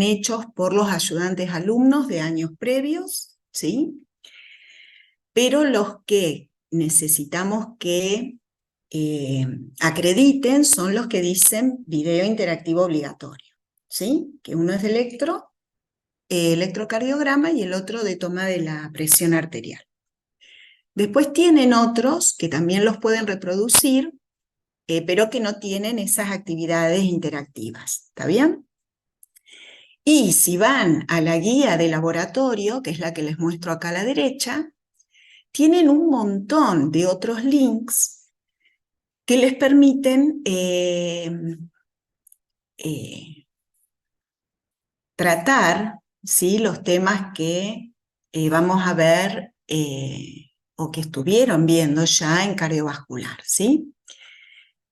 hechos por los ayudantes alumnos de años previos, ¿sí? Pero los que necesitamos que acrediten son los que dicen video interactivo obligatorio, ¿sí? Que uno es de electrocardiograma y el otro de toma de la presión arterial. Después tienen otros que también los pueden reproducir, pero que no tienen esas actividades interactivas, ¿está bien? Y si van a la guía de laboratorio, que es la que les muestro acá a la derecha, tienen un montón de otros links que les permiten tratar, ¿sí?, los temas que vamos a ver o que estuvieron viendo ya en cardiovascular, ¿sí?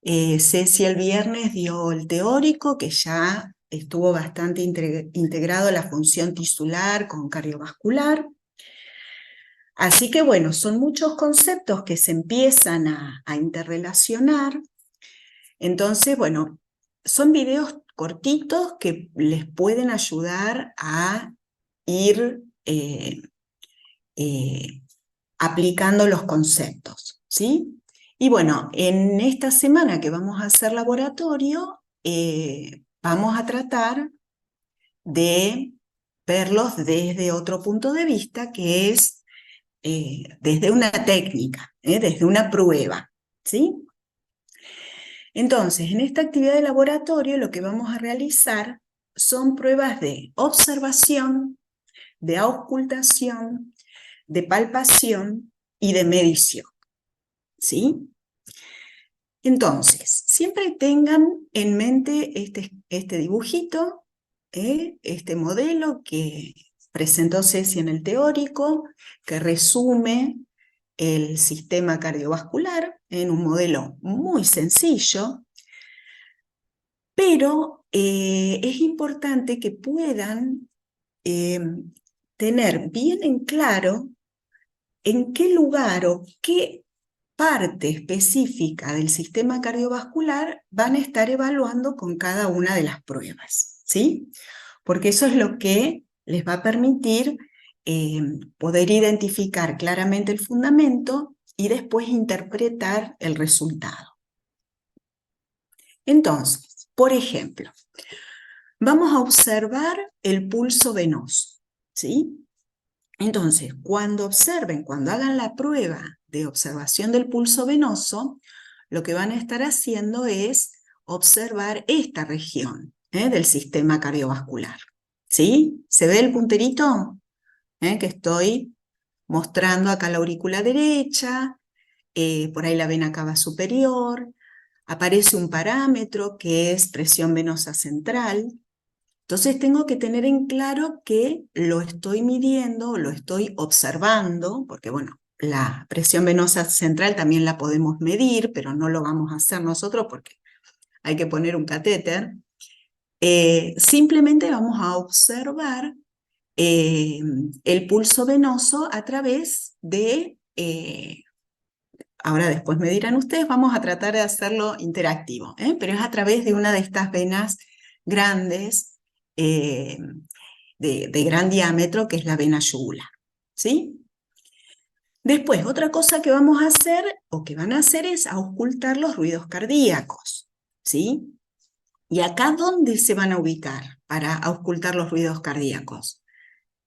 Ceci el viernes dio el teórico, que ya estuvo bastante integrado la función tisular con cardiovascular. Así que bueno, son muchos conceptos que se empiezan a interrelacionar. Entonces, bueno, son videos cortitos que les pueden ayudar a ir aplicando los conceptos, ¿sí? Y bueno, en esta semana que vamos a hacer laboratorio, vamos a tratar de verlos desde otro punto de vista, que es desde una técnica, desde una prueba, ¿sí? Entonces, en esta actividad de laboratorio lo que vamos a realizar son pruebas de observación, de auscultación, de palpación y de medición, ¿sí? Entonces, siempre tengan en mente este dibujito, este modelo que presentó Ceci en el teórico, que resume el sistema cardiovascular en un modelo muy sencillo, pero es importante que puedan tener bien en claro en qué lugar o qué parte específica del sistema cardiovascular van a estar evaluando con cada una de las pruebas, ¿sí? Porque eso es lo que les va a permitir poder identificar claramente el fundamento y después interpretar el resultado. Entonces, por ejemplo, vamos a observar el pulso venoso, ¿sí? Entonces, cuando hagan la prueba de observación del pulso venoso, lo que van a estar haciendo es observar esta región del sistema cardiovascular, ¿sí? ¿Se ve el punterito que estoy mostrando acá la aurícula derecha? Por ahí la vena cava superior. Aparece un parámetro que es presión venosa central. Entonces tengo que tener en claro que lo estoy midiendo, lo estoy observando, porque bueno, la presión venosa central también la podemos medir, pero no lo vamos a hacer nosotros porque hay que poner un catéter. Simplemente vamos a observar el pulso venoso a través de, ahora después me dirán ustedes, vamos a tratar de hacerlo interactivo, pero es a través de una de estas venas grandes, de gran diámetro, que es la vena yugular, ¿sí? Después, otra cosa que vamos a hacer, o que van a hacer, es auscultar los ruidos cardíacos, ¿sí? ¿Y acá dónde se van a ubicar para auscultar los ruidos cardíacos?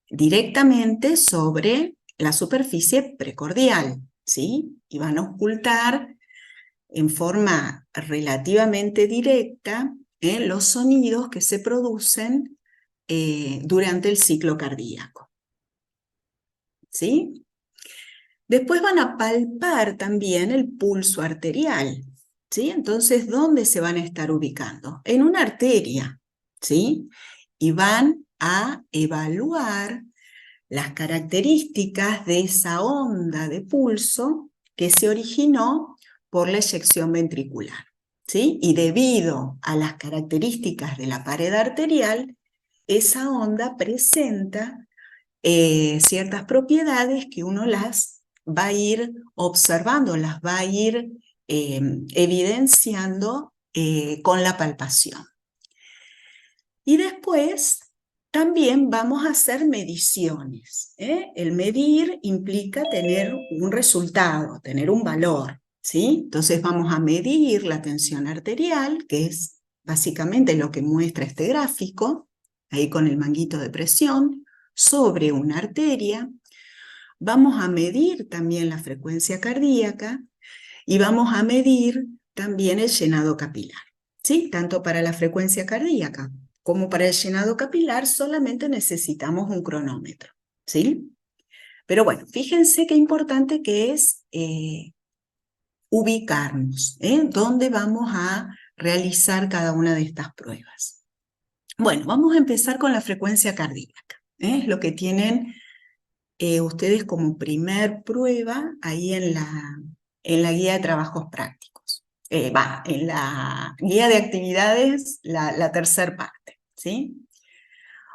Directamente sobre la superficie precordial, ¿sí? Y van a auscultar en forma relativamente directa los sonidos que se producen durante el ciclo cardíaco, ¿sí? Después van a palpar también el pulso arterial, ¿sí? Entonces, ¿dónde se van a estar ubicando? En una arteria, ¿sí? Y van a evaluar las características de esa onda de pulso que se originó por la eyección ventricular, ¿sí? Y debido a las características de la pared arterial, esa onda presenta ciertas propiedades que uno las va a ir observando, las va a ir evidenciando con la palpación. Y después también vamos a hacer mediciones. El medir implica tener un resultado, tener un valor, ¿sí? Entonces vamos a medir la tensión arterial, que es básicamente lo que muestra este gráfico, ahí con el manguito de presión, sobre una arteria. Vamos a medir también la frecuencia cardíaca y vamos a medir también el llenado capilar, ¿sí? Tanto para la frecuencia cardíaca como para el llenado capilar solamente necesitamos un cronómetro, ¿sí? Pero bueno, fíjense qué importante que es ubicarnos, dónde vamos a realizar cada una de estas pruebas. Bueno, vamos a empezar con la frecuencia cardíaca, es lo que tienen ustedes como primer prueba ahí en la guía de trabajos prácticos. En la guía de actividades, la tercera parte, ¿sí?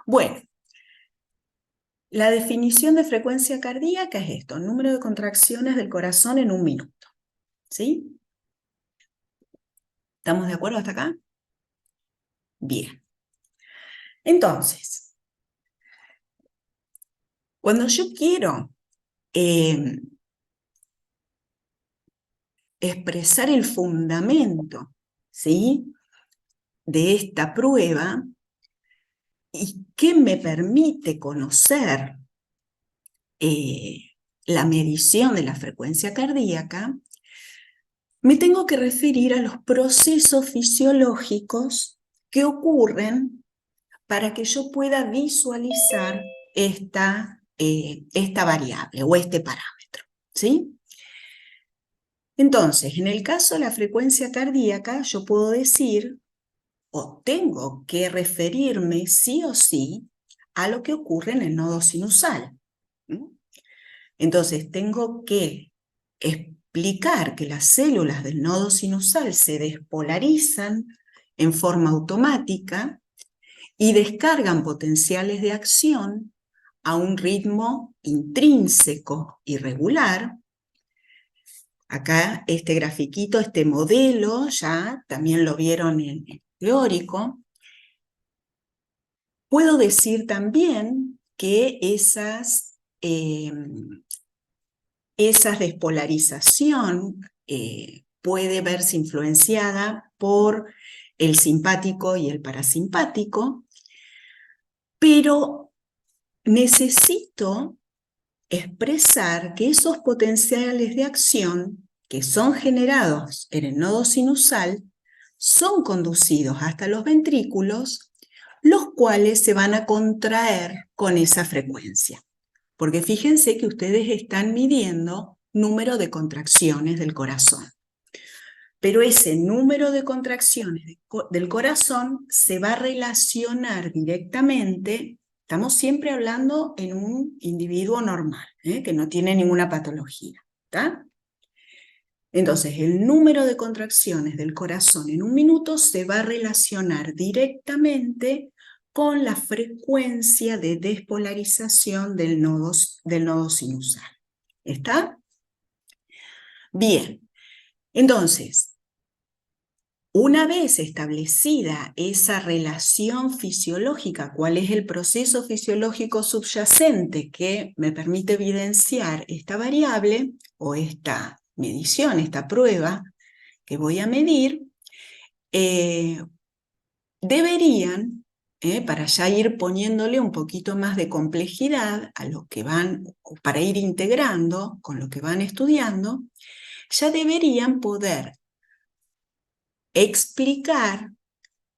Bueno, la definición de frecuencia cardíaca es esto, número de contracciones del corazón en un minuto, ¿sí? ¿Estamos de acuerdo hasta acá? Bien. Entonces, cuando yo quiero expresar el fundamento, ¿sí?, de esta prueba, y qué me permite conocer la medición de la frecuencia cardíaca, me tengo que referir a los procesos fisiológicos que ocurren para que yo pueda visualizar esta variable o este parámetro, ¿sí? Entonces, en el caso de la frecuencia cardíaca, yo puedo decir, o tengo que referirme sí o sí a lo que ocurre en el nodo sinusal. Entonces, tengo que explicar que las células del nodo sinusal se despolarizan en forma automática y descargan potenciales de acción a un ritmo intrínseco y regular. Acá este grafiquito, este modelo, ya también lo vieron en el teórico. Puedo decir también que esa despolarización puede verse influenciada por el simpático y el parasimpático, pero necesito expresar que esos potenciales de acción que son generados en el nodo sinusal son conducidos hasta los ventrículos, los cuales se van a contraer con esa frecuencia. Porque fíjense que ustedes están midiendo número de contracciones del corazón. Pero ese número de contracciones del corazón se va a relacionar directamente, estamos siempre hablando en un individuo normal, que no tiene ninguna patología, ¿está? Entonces, el número de contracciones del corazón en un minuto se va a relacionar directamente con la frecuencia de despolarización del nodo sinusal. ¿Está? Bien. Entonces, una vez establecida esa relación fisiológica, ¿cuál es el proceso fisiológico subyacente que me permite evidenciar esta variable o esta medición, esta prueba que voy a medir? Deberían, para ya ir poniéndole un poquito más de complejidad a lo que van, para ir integrando con lo que van estudiando, ya deberían poder explicar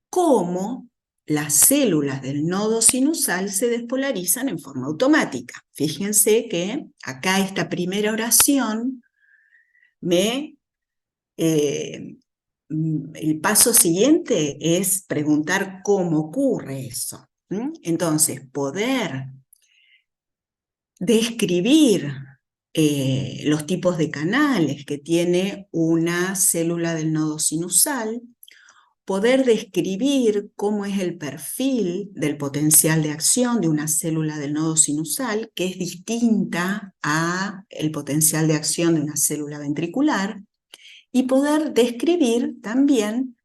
cómo las células del nodo sinusal se despolarizan en forma automática. Fíjense que acá esta primera oración el paso siguiente es preguntar cómo ocurre eso. Entonces, poder describir los tipos de canales que tiene una célula del nodo sinusal, poder describir cómo es el perfil del potencial de acción de una célula del nodo sinusal, que es distinta al potencial de acción de una célula ventricular, y poder describir también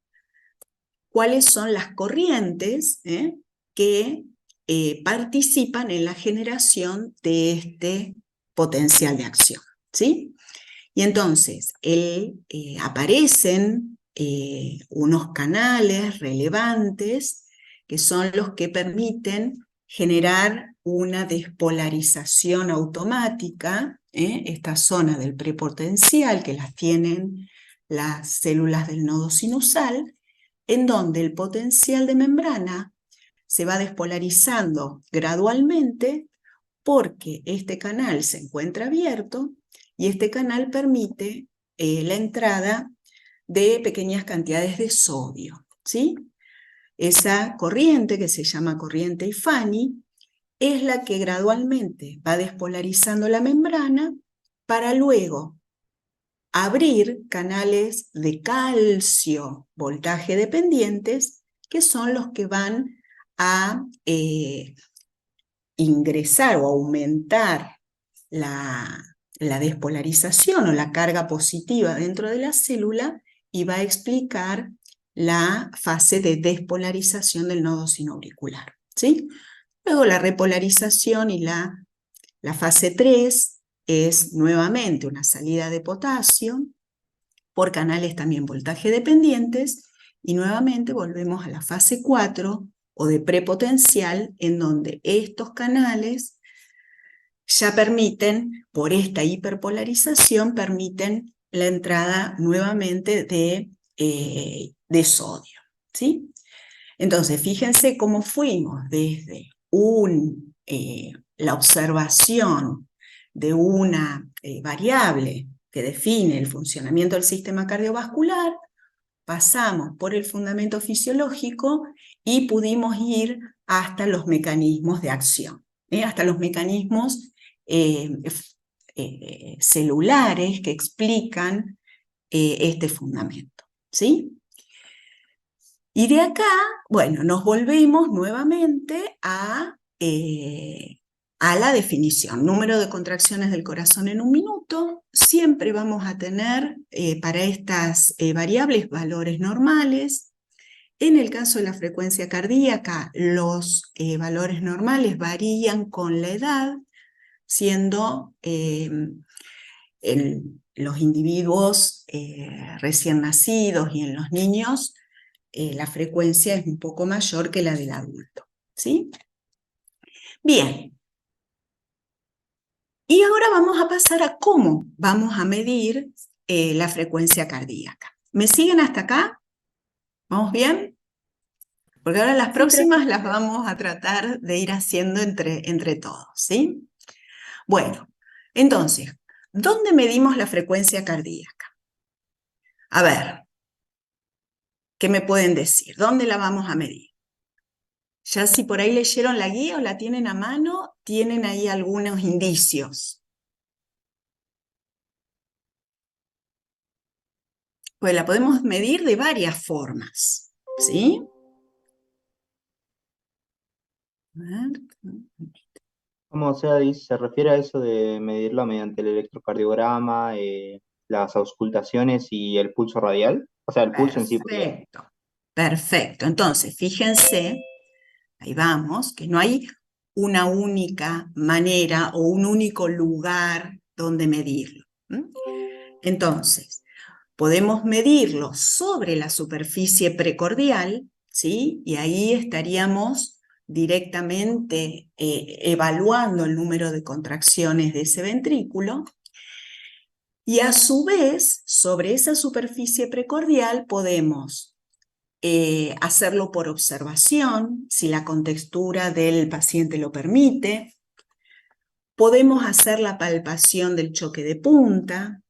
cuáles son las corrientes que participan en la generación de este potencial de acción, ¿sí? Y entonces aparecen unos canales relevantes que son los que permiten generar una despolarización automática, esta zona del prepotencial que las tienen las células del nodo sinusal, en donde el potencial de membrana se va despolarizando gradualmente porque este canal se encuentra abierto y este canal permite la entrada de pequeñas cantidades de sodio, ¿sí? Esa corriente, que se llama corriente Ifani, es la que gradualmente va despolarizando la membrana para luego abrir canales de calcio voltaje dependientes, que son los que van a ingresar o aumentar la despolarización o la carga positiva dentro de la célula y va a explicar la fase de despolarización del nodo sinoauricular, ¿sí? Luego la repolarización y la fase 3 es nuevamente una salida de potasio por canales también voltaje dependientes y nuevamente volvemos a la fase 4 o de prepotencial, en donde estos canales ya permiten, por esta hiperpolarización, permiten la entrada nuevamente de sodio, ¿sí? Entonces, fíjense cómo fuimos desde la observación de una variable que define el funcionamiento del sistema cardiovascular, pasamos por el fundamento fisiológico y pudimos ir hasta los mecanismos de acción, hasta los mecanismos celulares que explican este fundamento, ¿sí? Y de acá, bueno, nos volvemos nuevamente a la definición. Número de contracciones del corazón en un minuto. Siempre vamos a tener para estas variables valores normales. En el caso de la frecuencia cardíaca, los valores normales varían con la edad, siendo en los individuos recién nacidos y en los niños la frecuencia es un poco mayor que la del adulto, ¿sí? Bien. Y ahora vamos a pasar a cómo vamos a medir la frecuencia cardíaca. ¿Me siguen hasta acá? ¿Vamos bien? Porque ahora las próximas las vamos a tratar de ir haciendo entre todos, ¿sí? Bueno, entonces, ¿dónde medimos la frecuencia cardíaca? A ver, ¿qué me pueden decir? ¿Dónde la vamos a medir? Ya si por ahí leyeron la guía o la tienen a mano, tienen ahí algunos indicios. Pues la podemos medir de varias formas, ¿sí? ¿Cómo sea, se refiere a eso de medirlo mediante el electrocardiograma, las auscultaciones y el pulso radial? O sea, el pulso en sí, porque... Perfecto, perfecto. Entonces, fíjense, ahí vamos, que no hay una única manera o un único lugar donde medirlo. Entonces, podemos medirlo sobre la superficie precordial, ¿sí? Y ahí estaríamos directamente evaluando el número de contracciones de ese ventrículo. Y a su vez, sobre esa superficie precordial podemos hacerlo por observación, si la contextura del paciente lo permite. Podemos hacer la palpación del choque de punta.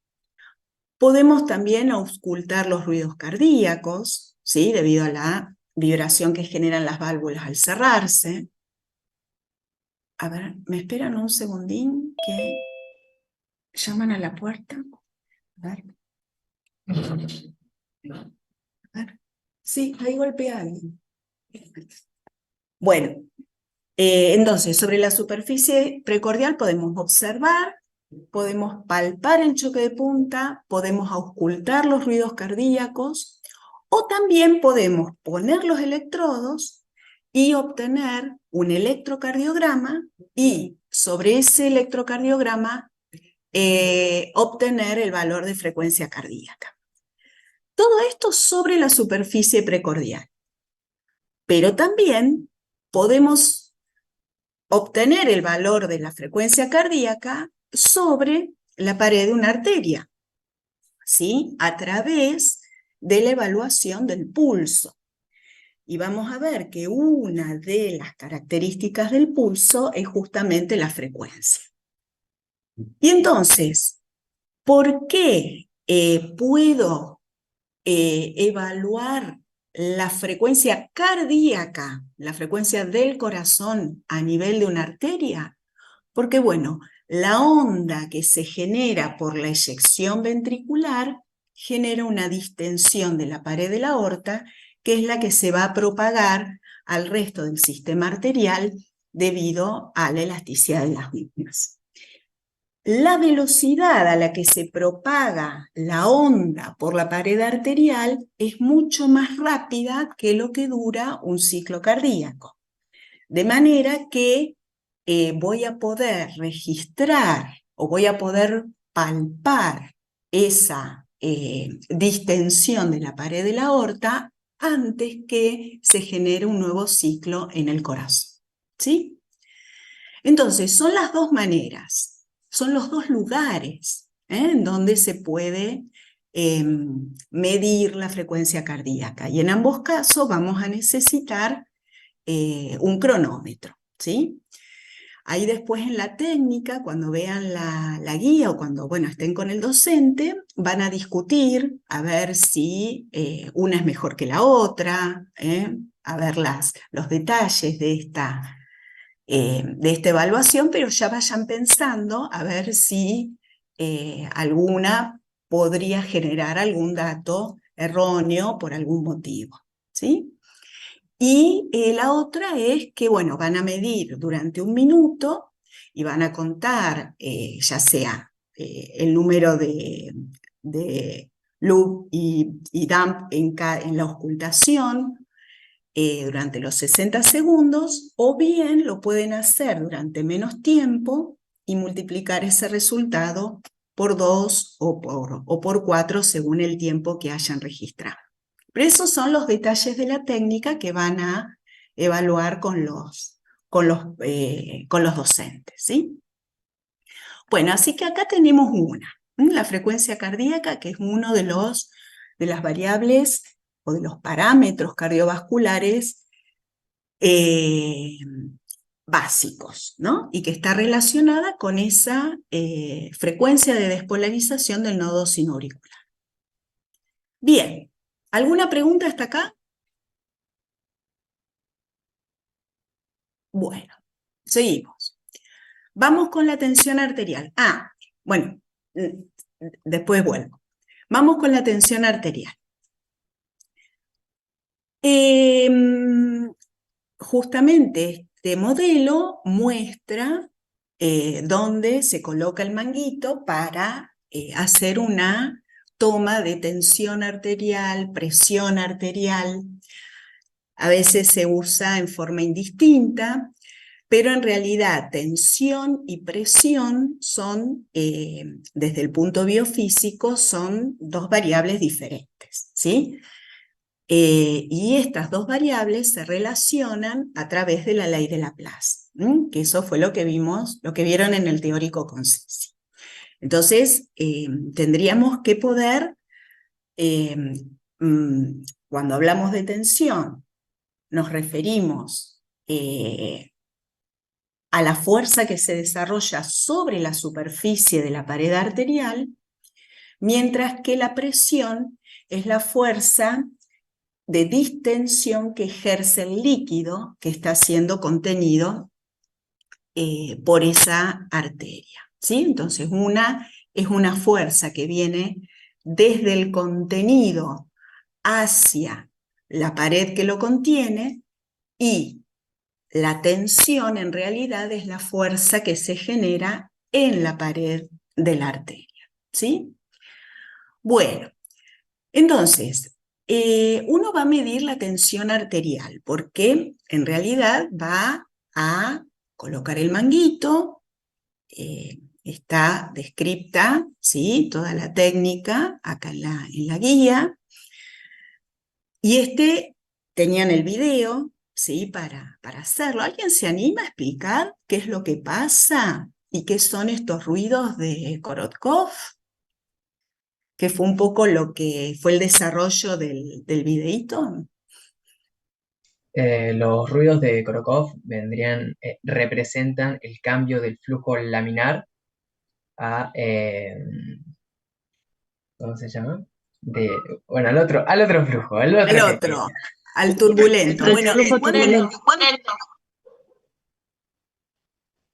Podemos también auscultar los ruidos cardíacos, ¿sí? Debido a la vibración que generan las válvulas al cerrarse. A ver, ¿me esperan un segundín que llaman a la puerta? A ver. A ver. Sí, ahí golpea alguien. Bueno, entonces, sobre la superficie precordial podemos observar, podemos palpar el choque de punta, podemos auscultar los ruidos cardíacos, o también podemos poner los electrodos y obtener un electrocardiograma y sobre ese electrocardiograma obtener el valor de frecuencia cardíaca. Todo esto sobre la superficie precordial. Pero también podemos obtener el valor de la frecuencia cardíaca sobre la pared de una arteria, ¿sí? A través de la evaluación del pulso. Y vamos a ver que una de las características del pulso es justamente la frecuencia. Y entonces, ¿por qué puedo evaluar la frecuencia cardíaca, la frecuencia del corazón a nivel de una arteria? Porque, bueno, la onda que se genera por la eyección ventricular genera una distensión de la pared de la aorta, que es la que se va a propagar al resto del sistema arterial debido a la elasticidad de las mismas. La velocidad a la que se propaga la onda por la pared arterial es mucho más rápida que lo que dura un ciclo cardíaco. De manera que voy a poder registrar o voy a poder palpar esa distensión de la pared de la aorta antes que se genere un nuevo ciclo en el corazón. ¿Sí? Entonces, son las dos maneras, son los dos lugares en donde se puede medir la frecuencia cardíaca. Y en ambos casos vamos a necesitar un cronómetro, ¿sí? Ahí después en la técnica, cuando vean la guía o cuando, bueno, estén con el docente, van a discutir a ver si una es mejor que la otra, a ver los detalles de esta evaluación, pero ya vayan pensando a ver si alguna podría generar algún dato erróneo por algún motivo, ¿sí? Y la otra es que, bueno, van a medir durante un minuto y van a contar ya sea el número de loop y dump en la auscultación, durante los 60 segundos, o bien lo pueden hacer durante menos tiempo y multiplicar ese resultado por 2 o por 4 según el tiempo que hayan registrado. Pero esos son los detalles de la técnica que van a evaluar con los docentes, ¿sí? Bueno, así que acá tenemos la frecuencia cardíaca, que es uno de las variables o de los parámetros cardiovasculares básicos, ¿no? Y que está relacionada con esa frecuencia de despolarización del nodo sinoauricular. Bien, ¿alguna pregunta hasta acá? Bueno, seguimos. Vamos con la tensión arterial. Bueno, después vuelvo. Vamos con la tensión arterial. Justamente este modelo muestra dónde se coloca el manguito para hacer una toma de tensión arterial, presión arterial. A veces se usa en forma indistinta, pero en realidad tensión y presión son, desde el punto biofísico, son dos variables diferentes, ¿sí? Y estas dos variables se relacionan a través de la ley de Laplace, que eso fue lo que vimos, lo que vieron en el teórico Consensi. Entonces, tendríamos que poder, cuando hablamos de tensión, nos referimos a la fuerza que se desarrolla sobre la superficie de la pared arterial, mientras que la presión es la fuerza de distensión que ejerce el líquido que está siendo contenido por esa arteria, ¿sí? Entonces, una es una fuerza que viene desde el contenido hacia la pared que lo contiene, y la tensión en realidad es la fuerza que se genera en la pared de la arteria, ¿sí? Bueno, entonces, uno va a medir la tensión arterial, porque en realidad va a colocar el manguito, está descripta, ¿sí? Toda la técnica acá en la guía, y tenían el video, ¿sí? Para hacerlo. ¿Alguien se anima a explicar qué es lo que pasa y qué son estos ruidos de Korotkov? Que fue un poco lo que fue el desarrollo del videíto. Los ruidos de Korokov representan el cambio del flujo laminar a, ¿cómo se llama? Bueno, al otro flujo, al Al otro que queda. otro, al turbulento. El Bueno, flujo turbulento.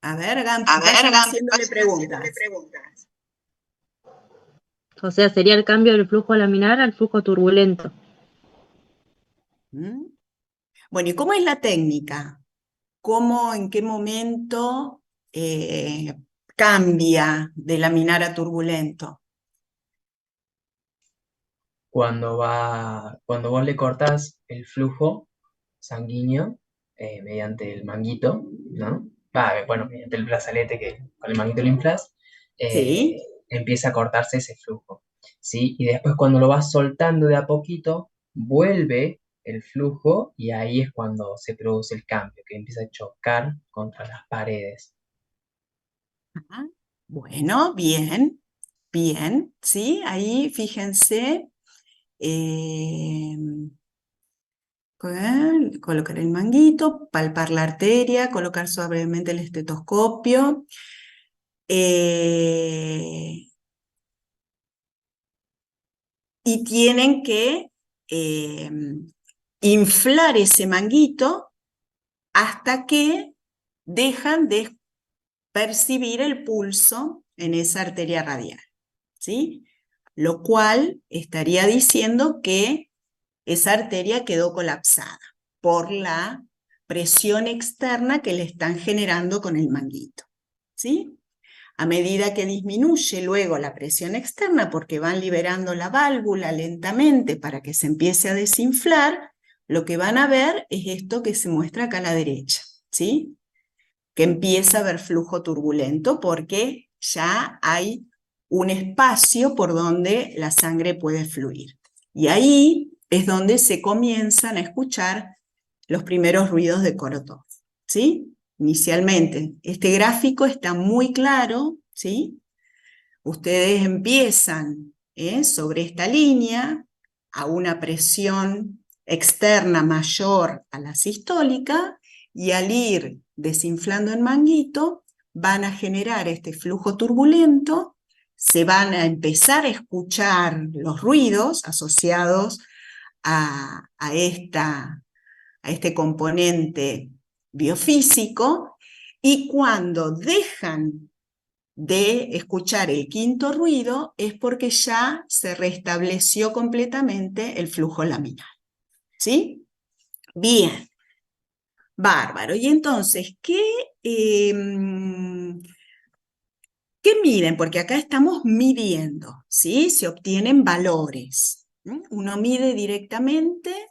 a ver, vayan haciéndole preguntas. O sea, sería el cambio del flujo laminar al flujo turbulento. ¿Mm? Bueno, ¿y cómo es la técnica? ¿Cómo, en qué momento cambia de laminar a turbulento? Cuando vos le cortás el flujo sanguíneo mediante el manguito, ¿no? Bueno, mediante el brazalete que con el manguito lo inflas, Sí. empieza a cortarse ese flujo, ¿sí? Y después cuando lo vas soltando de a poquito, vuelve el flujo y ahí es cuando se produce el cambio, que empieza a chocar contra las paredes. Ah, bueno, bien, bien, ¿sí? Ahí fíjense, eh, colocar el manguito, palpar la arteria, colocar suavemente el estetoscopio. Y tienen que eh, inflar ese manguito hasta que dejan de percibir el pulso en esa arteria radial, ¿sí? Lo cual estaría diciendo que esa arteria quedó colapsada por la presión externa que le están generando con el manguito, ¿sí? A medida que disminuye luego la presión externa, porque van liberando la válvula lentamente para que se empiece a desinflar, lo que van a ver es esto que se muestra acá a la derecha, ¿sí? Que empieza a haber flujo turbulento porque ya hay un espacio por donde la sangre puede fluir. Y ahí es donde se comienzan a escuchar los primeros ruidos de Korotov, ¿sí? Inicialmente, este gráfico está muy claro, ¿sí? Ustedes empiezan sobre esta línea a una presión externa mayor a la sistólica y al ir desinflando el manguito van a generar este flujo turbulento, se van a empezar a escuchar los ruidos asociados a este componente biofísico, y cuando dejan de escuchar el quinto ruido es porque ya se restableció completamente el flujo laminar. ¿Sí? Bien. Bárbaro. Y entonces, ¿qué miden? Porque acá estamos midiendo, ¿sí? Se obtienen valores. Uno mide directamente.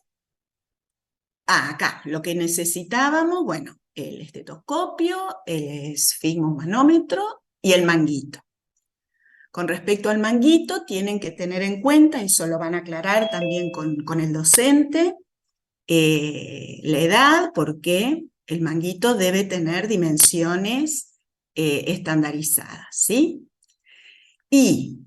Acá, lo que necesitábamos, bueno, el estetoscopio, el esfigmomanómetro y el manguito. Con respecto al manguito, tienen que tener en cuenta, y eso lo van a aclarar también con el docente, la edad, porque el manguito debe tener dimensiones estandarizadas, ¿sí? Y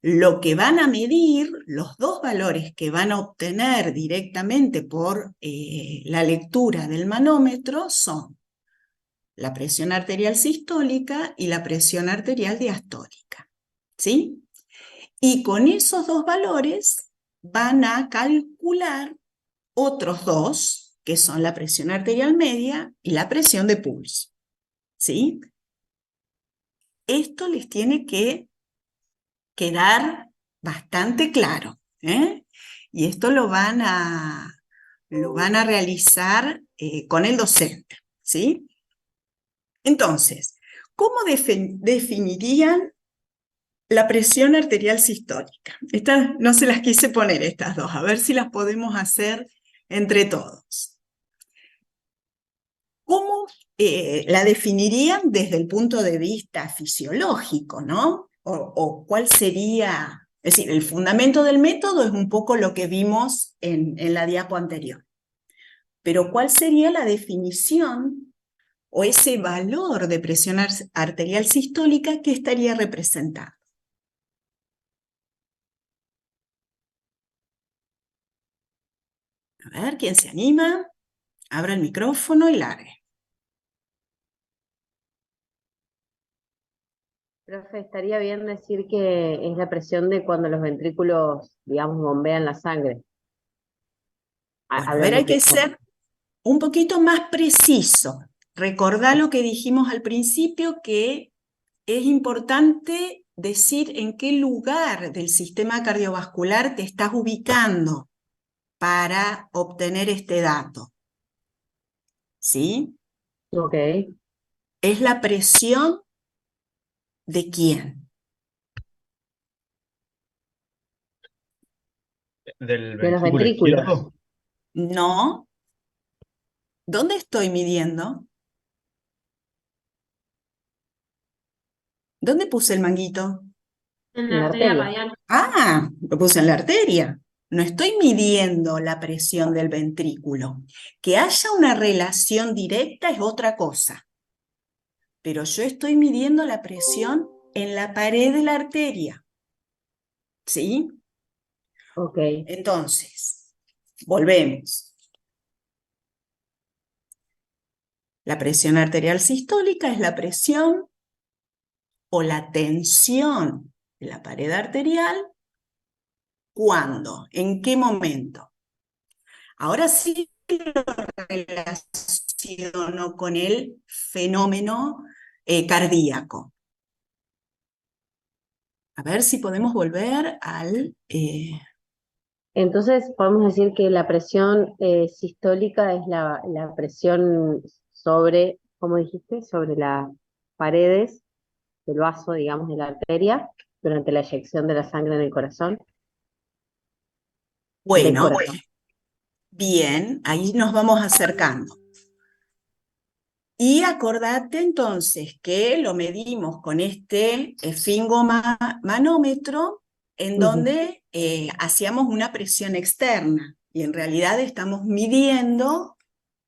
lo que van a medir, los dos valores que van a obtener directamente por la lectura del manómetro son la presión arterial sistólica y la presión arterial diastólica, ¿sí? Y con esos dos valores van a calcular otros dos, que son la presión arterial media y la presión de pulso, ¿sí? Esto les tiene que quedar bastante claro, ¿eh? Y esto lo van a realizar con el docente, ¿sí? Entonces, ¿cómo definirían la presión arterial sistólica. Estas no se las quise poner estas dos, a ver si las podemos hacer entre todos. ¿Cómo la definirían desde el punto de vista fisiológico, ¿no? O cuál sería, es decir, el fundamento del método es un poco lo que vimos en la diapo anterior. Pero ¿cuál sería la definición o ese valor de presión arterial sistólica que estaría representado? A ver, ¿quién se anima? Abra el micrófono y largue. Profe, estaría bien decir que es la presión de cuando los ventrículos, digamos, bombean la sangre. Bueno, a ver, Hablando hay que claro. ser un poquito más preciso. Recordá lo que dijimos al principio, que es importante decir en qué lugar del sistema cardiovascular te estás ubicando para obtener este dato. ¿Sí? Ok. Es la presión de quién. ¿Del De los ventrículo ventrículos. izquierdo? No. ¿Dónde estoy midiendo? ¿Dónde puse el manguito? En la arteria radial. Ah, lo puse en la arteria. No estoy midiendo la presión del ventrículo. Que haya una relación directa es otra cosa. Pero yo estoy midiendo la presión en la pared de la arteria. ¿Sí? Ok. Entonces, volvemos. La presión arterial sistólica es la presión o la tensión de la pared arterial. ¿Cuándo? ¿En qué momento? Ahora sí lo relaciono con el fenómeno cardíaco. A ver si podemos volver al... Entonces, podemos decir que la presión sistólica es la presión sobre, ¿cómo dijiste? Sobre las paredes del vaso, digamos, de la arteria, durante la eyección de la sangre en el corazón. Del Bueno, corazón. bien, ahí nos vamos acercando. Y acordate entonces que lo medimos con este esfingomanómetro, en donde hacíamos una presión externa, y en realidad estamos midiendo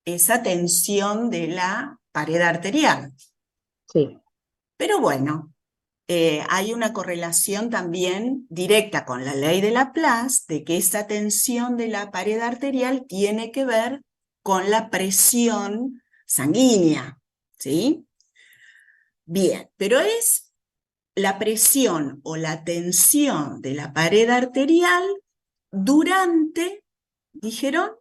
esa tensión de la pared arterial. Sí. Pero bueno, hay una correlación también directa con la ley de Laplace, de que esa tensión de la pared arterial tiene que ver con la presión sanguínea, ¿sí? Bien, pero es la presión o la tensión de la pared arterial durante, dijeron,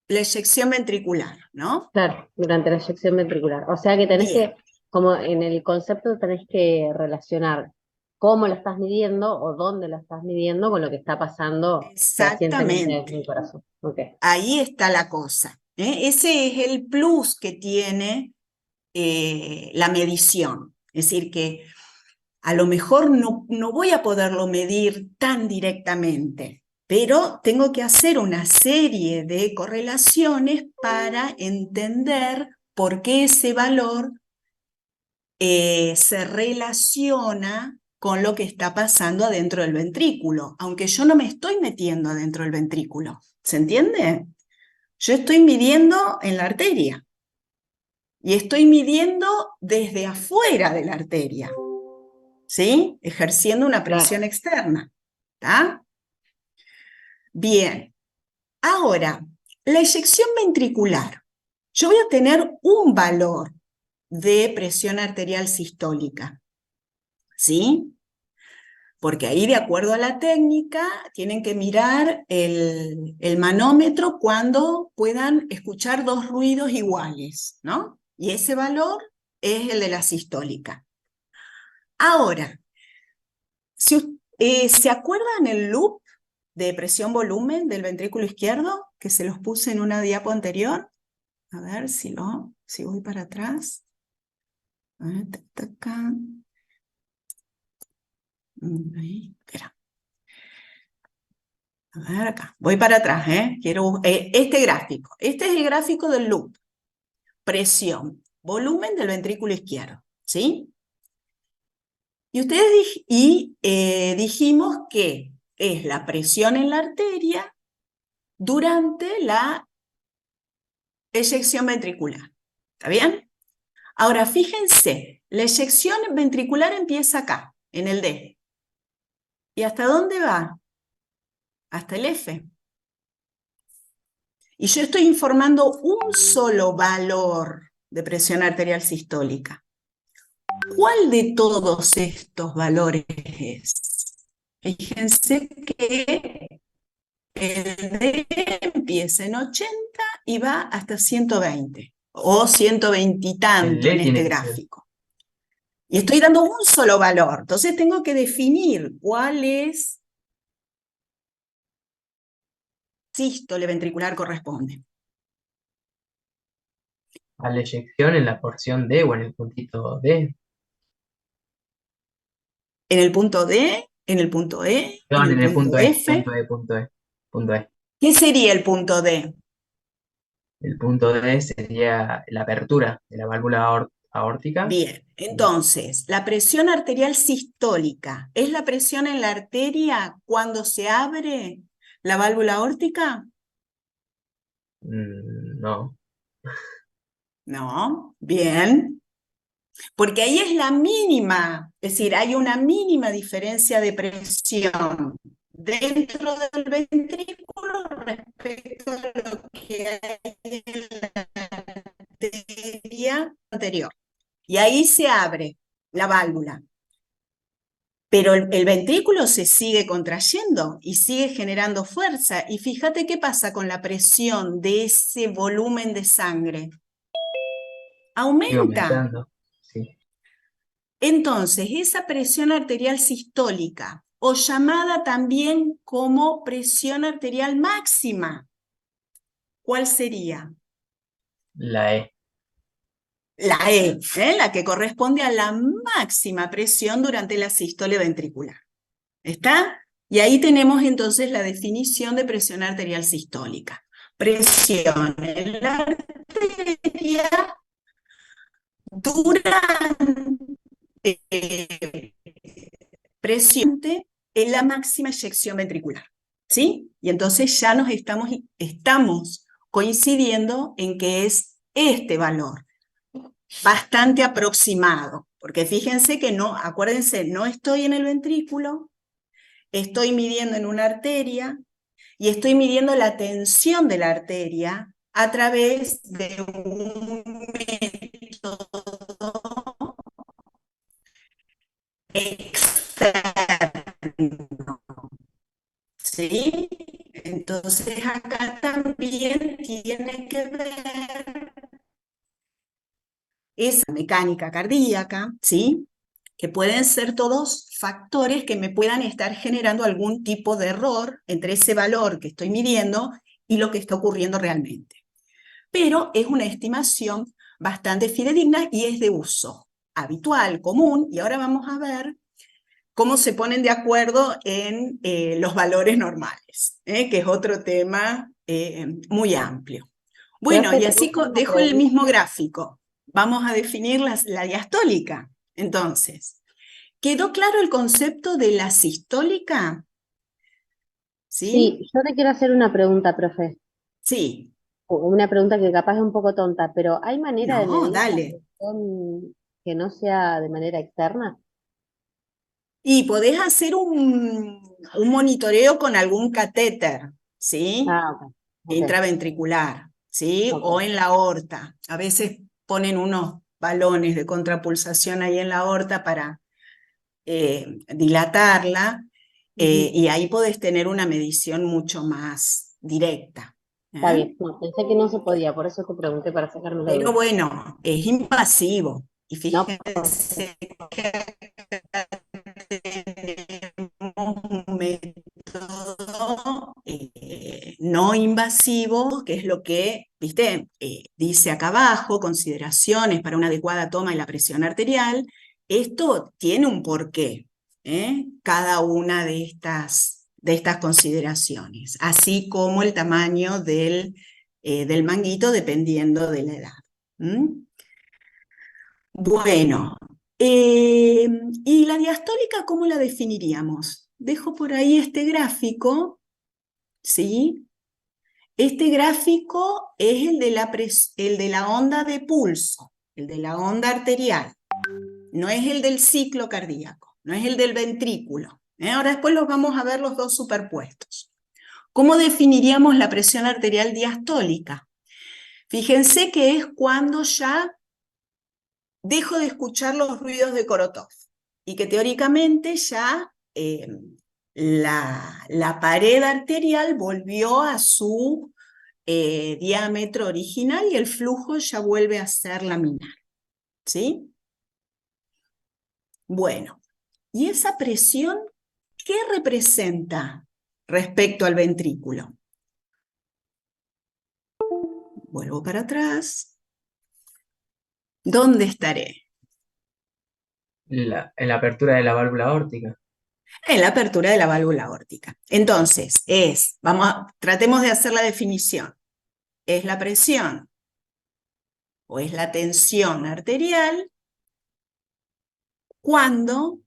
la eyección ventricular, ¿no? Claro, durante la eyección ventricular. O sea que tenés Bien, que, como en el concepto, tenés que relacionar cómo lo estás midiendo o dónde lo estás midiendo con lo que está pasando recientemente en exactamente. el corazón. Okay. Ahí está la cosa. Ese es el plus que tiene la medición. Es decir, que a lo mejor no voy a poderlo medir tan directamente, pero tengo que hacer una serie de correlaciones para entender por qué ese valor se relaciona con lo que está pasando adentro del ventrículo, aunque yo no me estoy metiendo adentro del ventrículo. ¿Se entiende? Yo estoy midiendo en la arteria y estoy midiendo desde afuera de la arteria, ¿sí? Ejerciendo una presión externa, ¿está? Bien, ahora, la eyección ventricular. Yo voy a tener un valor de presión arterial sistólica, ¿sí? Porque ahí, de acuerdo a la técnica, tienen que mirar el manómetro cuando puedan escuchar dos ruidos iguales, ¿no? Y ese valor es el de la sistólica. Ahora, ¿se acuerdan el loop de presión-volumen del ventrículo izquierdo que se los puse en una diapo anterior? A ver si voy para atrás. A ver, Ahí, espera. A ver acá, voy para atrás, ¿eh? Quiero este gráfico. Este es el gráfico del loop. Presión, volumen del ventrículo izquierdo, ¿sí? Y ustedes dijimos que es la presión en la arteria durante la eyección ventricular. ¿Está bien? Ahora, fíjense, la eyección ventricular empieza acá, en el D. ¿Y hasta dónde va? Hasta el F. Y yo estoy informando un solo valor de presión arterial sistólica. ¿Cuál de todos estos valores es? Fíjense que el D empieza en 80 y va hasta 120, o 120 y El tanto D en este tiene que ser. gráfico. Y estoy dando un solo valor, entonces tengo que definir cuál es sístole ventricular corresponde. A la eyección en la porción D o en el puntito D. En el punto D, en el punto E, en Perdón, el en el punto punto E, F. punto E, punto E, punto E. ¿Qué sería el punto D? El punto D sería la apertura de la válvula aórtica. Bien, entonces, la presión arterial sistólica, ¿es la presión en la arteria cuando se abre la válvula aórtica? No. No, bien, porque ahí es la mínima, es decir, hay una mínima diferencia de presión dentro del ventrículo respecto a lo que hay en la arteria anterior. Y ahí se abre la válvula. Pero el ventrículo se sigue contrayendo y sigue generando fuerza. Y fíjate qué pasa con la presión de ese volumen de sangre. Sigue Aumenta. aumentando. Sí. Entonces, esa presión arterial sistólica, o llamada también como presión arterial máxima, ¿cuál sería? La E. La E, la que corresponde a la máxima presión durante la sístole ventricular. ¿Está? Y ahí tenemos entonces la definición de presión arterial sistólica. Presión en la arteria durante presión en la máxima eyección ventricular. ¿Sí? Y entonces ya nos estamos coincidiendo en que es este valor, bastante aproximado, porque fíjense que no, acuérdense, no estoy en el ventrículo, estoy midiendo en una arteria y estoy midiendo la tensión de la arteria a través de un método externo. ¿Sí? Entonces acá también tiene que ver esa mecánica cardíaca, ¿sí? Que pueden ser todos factores que me puedan estar generando algún tipo de error entre ese valor que estoy midiendo y lo que está ocurriendo realmente. Pero es una estimación bastante fidedigna y es de uso habitual, común, y ahora vamos a ver cómo se ponen de acuerdo en los valores normales, que es otro tema muy amplio. Bueno, Profe, y ¿te así puedo hacer una dejo el mismo pregunta? gráfico. Vamos a definir la diastólica. Entonces, ¿quedó claro el concepto de la sistólica? ¿Sí? Sí, yo te quiero hacer una pregunta, profe. Sí. Una pregunta que capaz es un poco tonta, pero ¿hay manera de No, medir la dale. presión que no sea de manera externa? Y podés hacer un monitoreo con algún catéter, ¿sí? Ah, ok, ok, Intraventricular, ¿sí? O ok. en la aorta. A veces ponen unos balones de contrapulsación ahí en la aorta para dilatarla, Ujú. y ahí podés tener una medición mucho más directa. Está ¿Eh? bien, no, pensé que no se podía, por eso te pregunté para sacarme la Pero duda. bueno, es invasivo. Y No, fíjense que tenemos un método no invasivo, que es lo que, viste, dice acá abajo, consideraciones para una adecuada toma de la presión arterial. Esto tiene un porqué. cada una de estas consideraciones, así como el tamaño del manguito dependiendo de la edad. ¿Mm? Bueno, ¿y la diastólica cómo la definiríamos? Dejo por ahí este gráfico, ¿sí? Este gráfico es el de la onda de pulso, el de la onda arterial, no es el del ciclo cardíaco, no es el del ventrículo. Ahora después los vamos a ver los dos superpuestos. ¿Cómo definiríamos la presión arterial diastólica? Fíjense que es cuando ya dejo de escuchar los ruidos de Korotov y que teóricamente ya la pared arterial volvió a su diámetro original y el flujo ya vuelve a ser laminar. ¿Sí? Bueno, ¿y esa presión qué representa respecto al ventrículo? Vuelvo para atrás. ¿Dónde estaré? En la apertura de la válvula aórtica. En la apertura de la válvula aórtica. Entonces, tratemos de hacer la definición. ¿Es la presión o es la tensión arterial cuando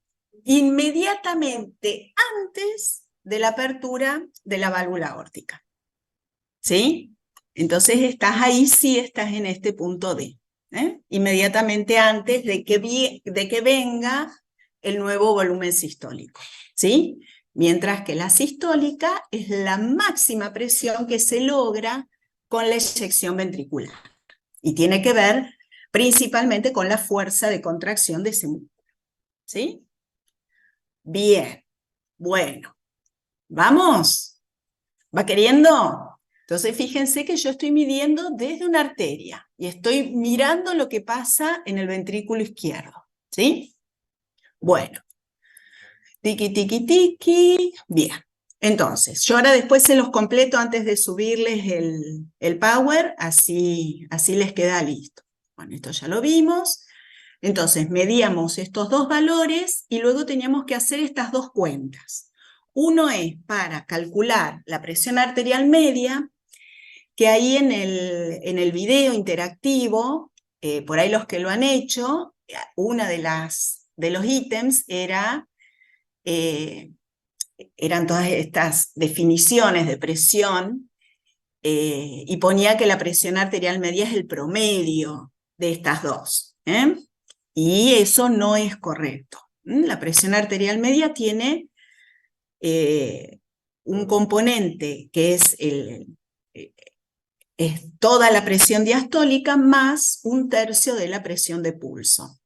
inmediatamente antes de la apertura de la válvula aórtica? ¿Sí? Entonces sí estás en este punto D. Inmediatamente antes de que venga el nuevo volumen sistólico. ¿Sí? Mientras que la sistólica es la máxima presión que se logra con la eyección ventricular. Y tiene que ver principalmente con la fuerza de contracción de ese músculo. ¿Sí? Bien. Bueno. ¿Vamos? ¿Va queriendo? Entonces fíjense que yo estoy midiendo desde una arteria y estoy mirando lo que pasa en el ventrículo izquierdo. ¿Sí? Bueno. Tiki, tiki, tiki. Bien. Entonces, yo ahora después se los completo antes de subirles el power, así les queda listo. Bueno, esto ya lo vimos. Entonces, medíamos estos dos valores y luego teníamos que hacer estas dos cuentas. Uno es para calcular la presión arterial media, que ahí en el video interactivo, por ahí los que lo han hecho, una de los ítems eran todas estas definiciones de presión y ponía que la presión arterial media es el promedio de estas dos. Y eso no es correcto. La presión arterial media tiene un componente que es toda la presión diastólica más 1/3 de la presión de pulso.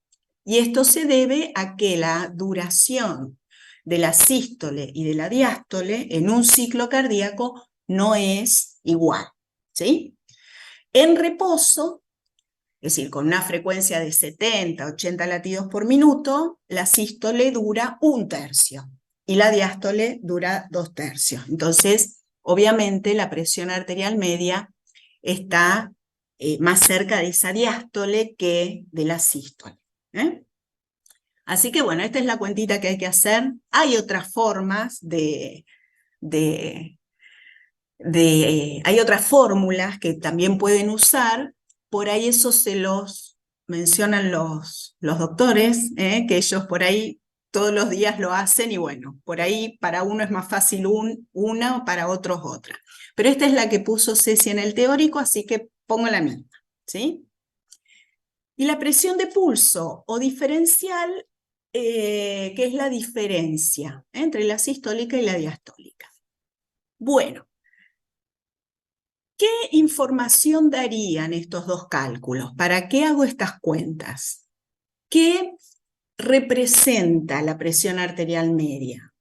Y esto se debe a que la duración de la sístole y de la diástole en un ciclo cardíaco no es igual. ¿Sí? En reposo, es decir, con una frecuencia de 70, 80 latidos por minuto, la sístole dura 1/3 y la diástole dura 2/3. Entonces, obviamente, la presión arterial media está más cerca de esa diástole que de la sístole. Así que bueno, esta es la cuentita que hay que hacer. Hay otras formas hay otras fórmulas que también pueden usar. Por ahí eso se los mencionan los doctores, que ellos por ahí todos los días lo hacen y bueno, por ahí para uno es más fácil una, para otros otra. Pero esta es la que puso Ceci en el teórico, así que pongo la misma, ¿sí? Y la presión de pulso o diferencial, ¿qué es la diferencia entre la sistólica y la diastólica? Bueno, ¿qué información darían estos dos cálculos? ¿Para qué hago estas cuentas? ¿Qué representa la presión arterial media?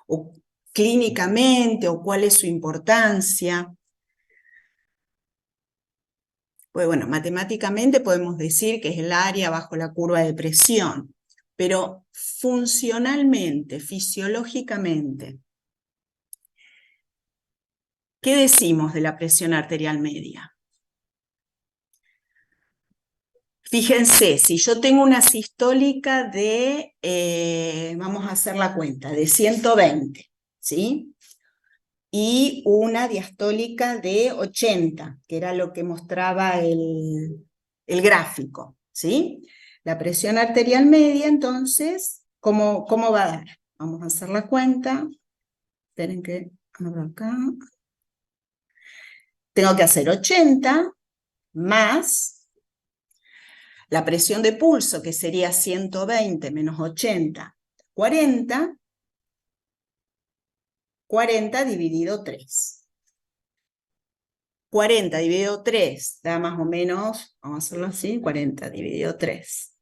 ¿O clínicamente, o cuál es su importancia? Pues bueno, matemáticamente podemos decir que es el área bajo la curva de presión, pero funcionalmente, fisiológicamente, ¿qué decimos de la presión arterial media? Fíjense, si yo tengo una sistólica de, vamos a hacer la cuenta, de 120, ¿sí? Y una diastólica de 80, que era lo que mostraba el gráfico, ¿sí? La presión arterial media, entonces, ¿cómo va a dar? Vamos a hacer la cuenta. Esperen que abro acá. Tengo que hacer 80 más la presión de pulso, que sería 120 menos 80, 40, 40 dividido 3. 40 dividido 3 da más o menos, vamos a hacerlo así, 40 dividido 3.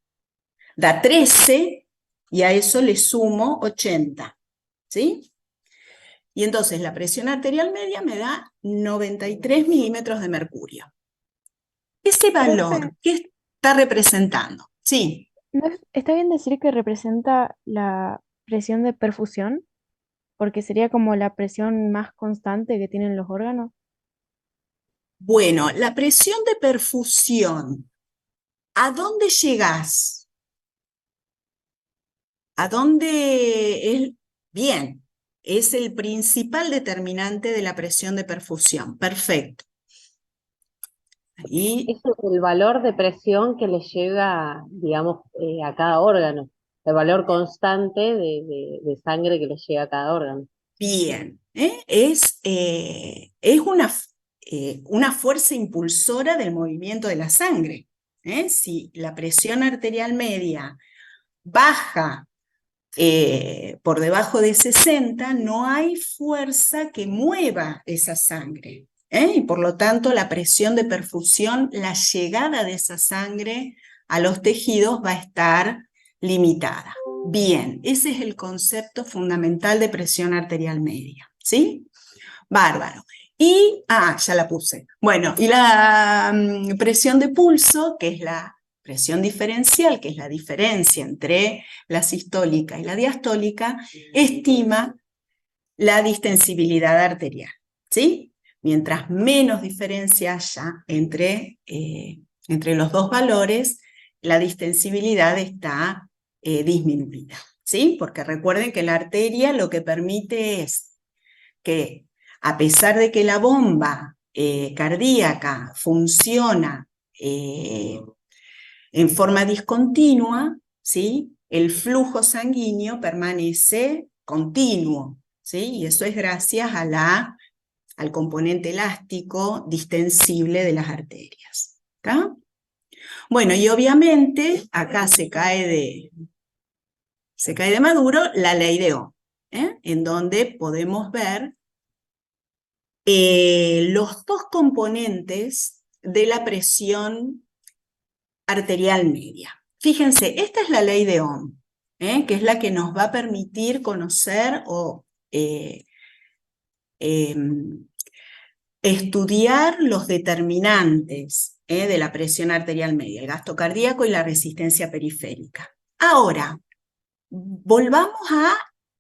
Da 13 y a eso le sumo 80, ¿sí? Y entonces la presión arterial media me da 93 milímetros de mercurio. Ese valor, Profe, ¿qué está representando? Sí. ¿está bien decir que representa la presión de perfusión? Porque sería como la presión más constante que tienen los órganos. Bueno, la presión de perfusión, ¿a dónde llegás? ¿A dónde es? Bien, es el principal determinante de la presión de perfusión. Perfecto. Y Eso es el valor de presión que le llega, digamos, a cada órgano. El valor constante de sangre que le llega a cada órgano. bien, es una fuerza impulsora del movimiento de la sangre. Si la presión arterial media baja por debajo de 60, no hay fuerza que mueva esa sangre. Y por lo tanto, la presión de perfusión, la llegada de esa sangre a los tejidos va a estar limitada. Bien, ese es el concepto fundamental de presión arterial media, ¿sí? Bárbaro. Y, ya la puse. Bueno, y la presión de pulso, que es la presión diferencial, que es la diferencia entre la sistólica y la diastólica, estima la distensibilidad arterial, ¿sí? Mientras menos diferencia haya entre los dos valores, la distensibilidad está disminuida, ¿sí? Porque recuerden que la arteria lo que permite es que, a pesar de que la bomba cardíaca funciona en forma discontinua, ¿sí? El flujo sanguíneo permanece continuo, ¿sí? Y eso es gracias al componente elástico distensible de las arterias. ¿Está? Bueno, y obviamente acá se cae de maduro la ley de Ohm, en donde podemos ver los dos componentes de la presión arterial media. Fíjense, esta es la ley de Ohm, que es la que nos va a permitir conocer o estudiar los determinantes de la presión arterial media, el gasto cardíaco y la resistencia periférica. Ahora, volvamos a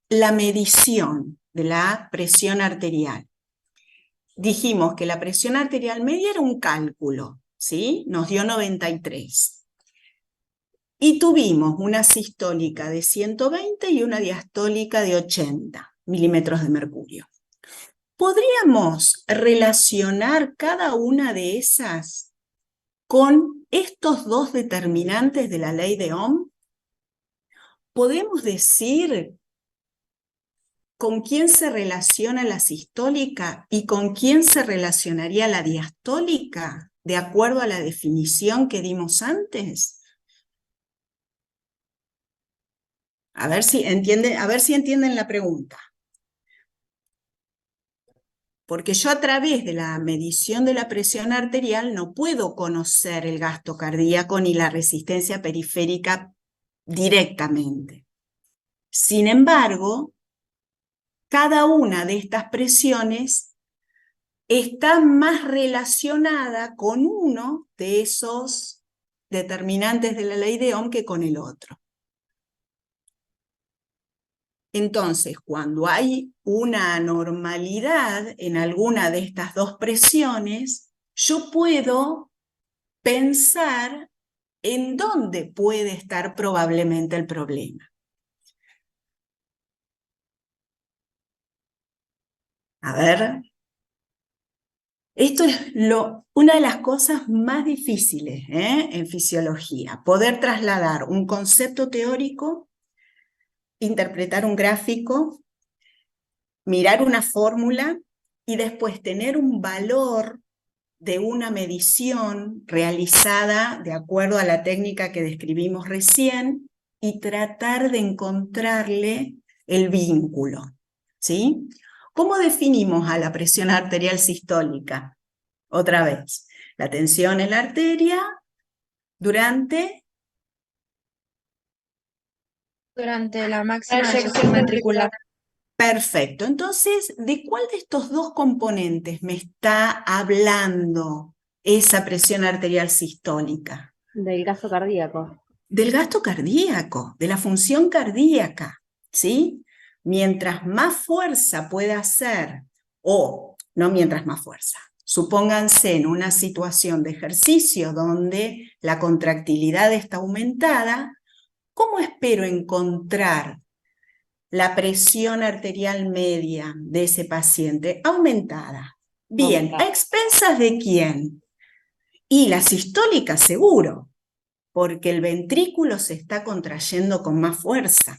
la medición de la presión arterial. Dijimos que la presión arterial media era un cálculo, ¿sí? Nos dio 93. Y tuvimos una sistólica de 120 y una diastólica de 80 milímetros de mercurio. ¿Podríamos relacionar cada una de esas con estos dos determinantes de la ley de Ohm? ¿Podemos decir con quién se relaciona la sistólica y con quién se relacionaría la diastólica, de acuerdo a la definición que dimos antes? A ver si entienden la pregunta. Porque yo, a través de la medición de la presión arterial, no puedo conocer el gasto cardíaco ni la resistencia periférica directamente. Sin embargo, cada una de estas presiones está más relacionada con uno de esos determinantes de la ley de Ohm que con el otro. Entonces, cuando hay una anormalidad en alguna de estas dos presiones, yo puedo pensar ¿En dónde puede estar probablemente el problema? A ver, esto es una de las cosas más difíciles en fisiología, poder trasladar un concepto teórico, interpretar un gráfico, mirar una fórmula y después tener un valor de una medición realizada de acuerdo a la técnica que describimos recién y tratar de encontrarle el vínculo, ¿sí? ¿Cómo definimos a la presión arterial sistólica? Otra vez, la tensión en la arteria durante la máxima Eyección eyección ventricular. Perfecto. Entonces, ¿de cuál de estos dos componentes me está hablando esa presión arterial sistólica? del gasto cardíaco. Del gasto cardíaco, de la función cardíaca, ¿sí? Mientras más fuerza pueda hacer, o no mientras más fuerza, supónganse en una situación de ejercicio donde la contractilidad está aumentada, ¿cómo espero encontrar la presión arterial media de ese paciente? Aumentada. Bien, Aumentada. ¿a expensas de quién? Y la sistólica seguro, porque el ventrículo se está contrayendo con más fuerza.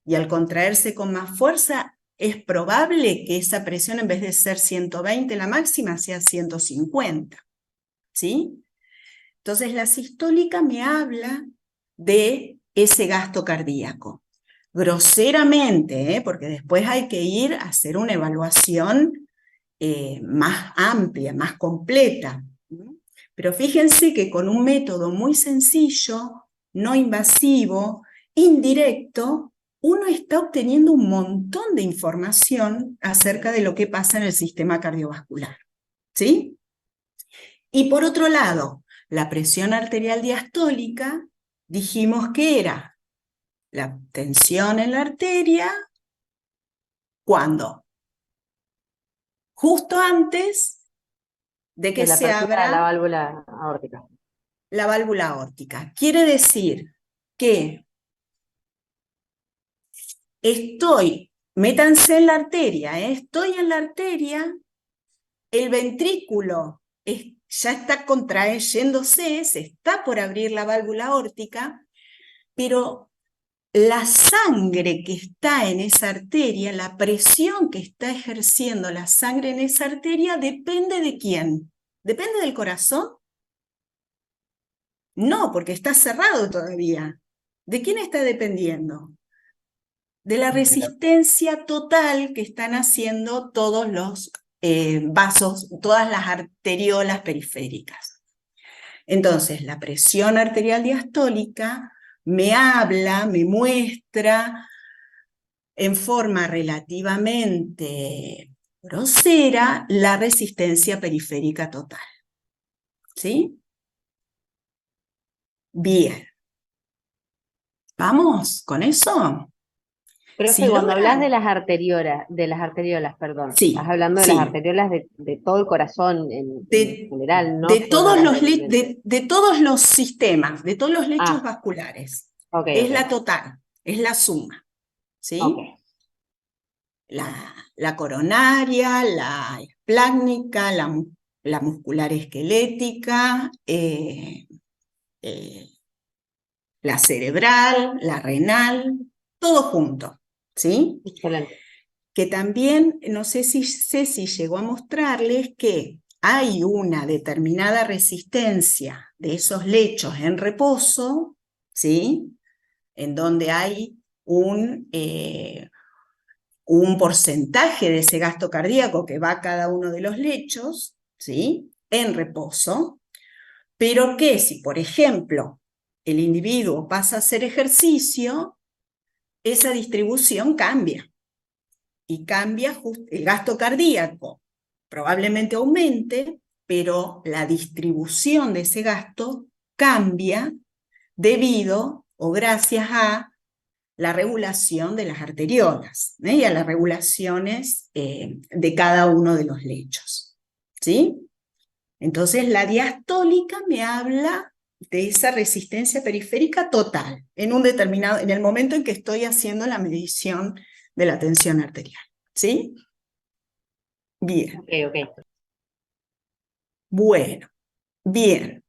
Y al contraerse con más fuerza, es probable que esa presión, en vez de ser 120 la máxima, sea 150. ¿Sí? Entonces la sistólica me habla de ese gasto cardíaco. Groseramente, porque después hay que ir a hacer una evaluación más amplia, más completa. Pero fíjense que con un método muy sencillo, no invasivo, indirecto, uno está obteniendo un montón de información acerca de lo que pasa en el sistema cardiovascular. ¿Sí? Y por otro lado, la presión arterial diastólica, dijimos que era la tensión en la arteria, ¿cuándo? Justo antes de que De la se apertura de la abra válvula aórtica. la válvula aórtica. Quiere decir que métanse en la arteria, estoy en la arteria, el ventrículo ya está contrayéndose, se está por abrir la válvula aórtica, pero la sangre que está en esa arteria, la presión que está ejerciendo la sangre en esa arteria, ¿depende de quién? ¿Depende del corazón? No, porque está cerrado todavía. ¿De quién está dependiendo? De la resistencia total que están haciendo todos los vasos, todas las arteriolas periféricas. Entonces, la presión arterial diastólica me habla, me muestra en forma relativamente grosera la resistencia periférica total. ¿Sí? Bien. ¿Vamos con eso? Profe, Si cuando hablas logran... de las arteriolas, perdón, estás Sí, hablando de las sí. arteriolas de todo el corazón en general, no De solo todos las los, del... de todos los sistemas, de todos los lechos Ah, vasculares. ok, Es ok, la total, es la suma. ok. ¿Sí? La coronaria, la esplácnica, la muscular esquelética, la cerebral, la renal, todo junto. ¿Sí? Excelente. Que también, no sé si Ceci llegó a mostrarles que hay una determinada resistencia de esos lechos en reposo, ¿sí? En donde hay un porcentaje de ese gasto cardíaco que va a cada uno de los lechos, ¿sí? En reposo, pero que si, por ejemplo, el individuo pasa a hacer ejercicio, esa distribución cambia. Y cambia el gasto cardíaco, probablemente aumente, pero la distribución de ese gasto cambia debido o gracias a la regulación de las arteriolas y a las regulaciones de cada uno de los lechos. ¿Sí? Entonces la diastólica me habla de esa resistencia periférica total, en el momento en que estoy haciendo la medición de la tensión arterial. ¿Sí? Bien. Ok, ok. Bueno, bien.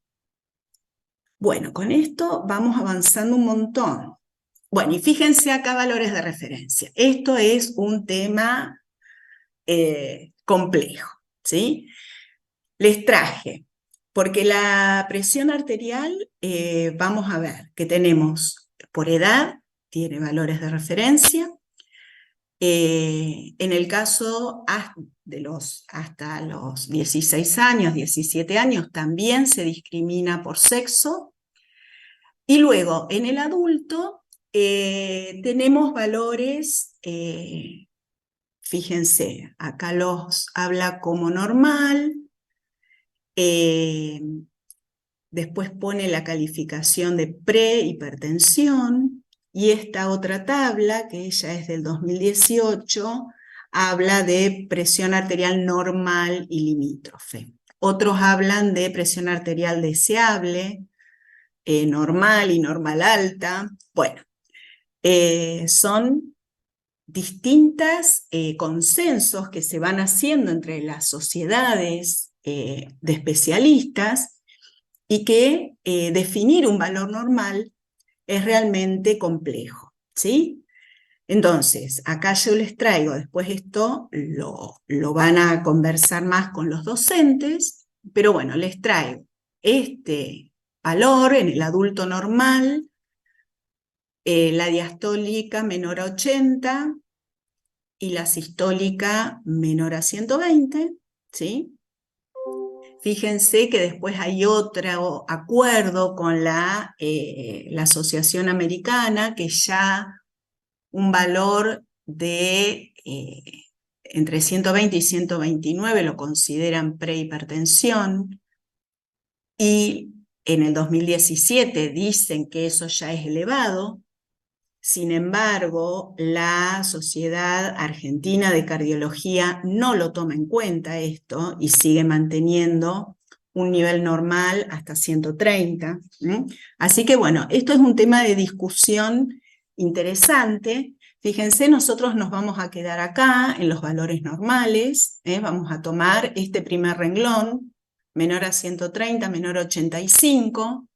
Bueno, con esto vamos avanzando un montón. Bueno, y fíjense acá valores de referencia. Esto es un tema complejo, ¿sí? Les traje, porque la presión arterial, vamos a ver que tenemos por edad, tiene valores de referencia. En el caso hasta los 16 años, 17 años, también se discrimina por sexo. Y luego, en el adulto, tenemos valores, fíjense, acá los habla como normal, después pone la calificación de prehipertensión, y esta otra tabla, que ella es del 2018, habla de presión arterial normal y limítrofe. Otros hablan de presión arterial deseable, normal y normal alta. Bueno, son distintos consensos que se van haciendo entre las sociedades de especialistas, y que definir un valor normal es realmente complejo, ¿sí? Entonces, acá yo les traigo, después esto lo van a conversar más con los docentes, pero bueno, les traigo este valor en el adulto normal, la diastólica menor a 80 y la sistólica menor a 120, ¿sí? Fíjense que después hay otro acuerdo con la Asociación Americana, que ya un valor de entre 120 y 129 lo consideran prehipertensión, y en el 2017 dicen que eso ya es elevado. Sin embargo, la Sociedad Argentina de Cardiología no lo toma en cuenta esto y sigue manteniendo un nivel normal hasta 130. Así que bueno, esto es un tema de discusión interesante. Fíjense, nosotros nos vamos a quedar acá en los valores normales. Vamos a tomar este primer renglón, menor a 130, menor a 85.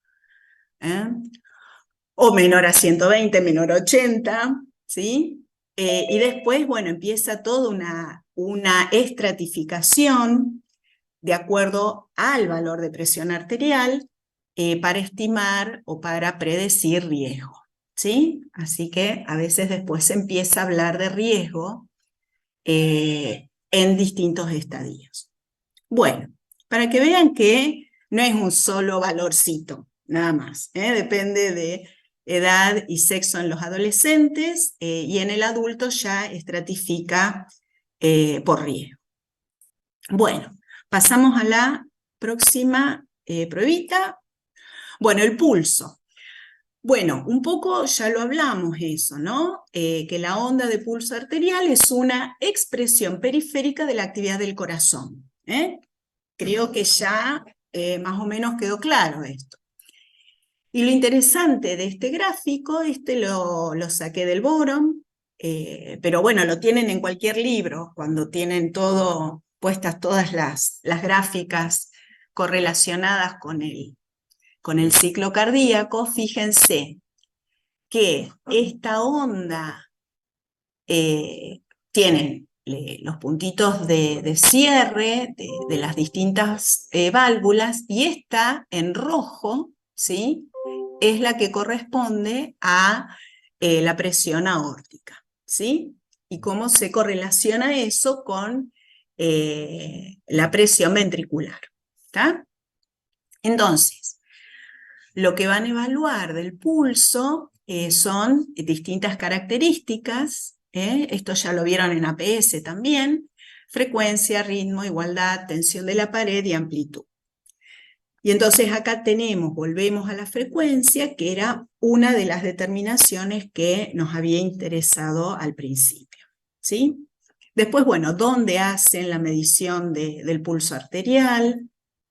O menor a 120, menor a 80, ¿sí? Y después, bueno, empieza toda una estratificación de acuerdo al valor de presión arterial para estimar o para predecir riesgo, ¿sí? Así que a veces después se empieza a hablar de riesgo en distintos estadios. Bueno, para que vean que no es un solo valorcito, nada más, depende de edad y sexo en los adolescentes, y en el adulto ya estratifica por riesgo. Bueno, pasamos a la próxima pruebita. Bueno, el pulso. Bueno, un poco ya lo hablamos eso, ¿no? Que la onda de pulso arterial es una expresión periférica de la actividad del corazón. Creo que ya más o menos quedó claro esto. Y lo interesante de este gráfico, lo saqué del Boron, pero bueno, lo tienen en cualquier libro, cuando tienen puestas todas las gráficas correlacionadas con el ciclo cardíaco. Fíjense que esta onda tiene los puntitos de cierre de las distintas válvulas, y esta en rojo, ¿sí?, es la que corresponde a la presión aórtica, ¿sí? Y cómo se correlaciona eso con la presión ventricular, ¿está? Entonces, lo que van a evaluar del pulso son distintas características. Esto ya lo vieron en APS también: frecuencia, ritmo, igualdad, tensión de la pared y amplitud. Y entonces acá volvemos a la frecuencia, que era una de las determinaciones que nos había interesado al principio, ¿sí? Después, bueno, ¿dónde hacen la medición del pulso arterial?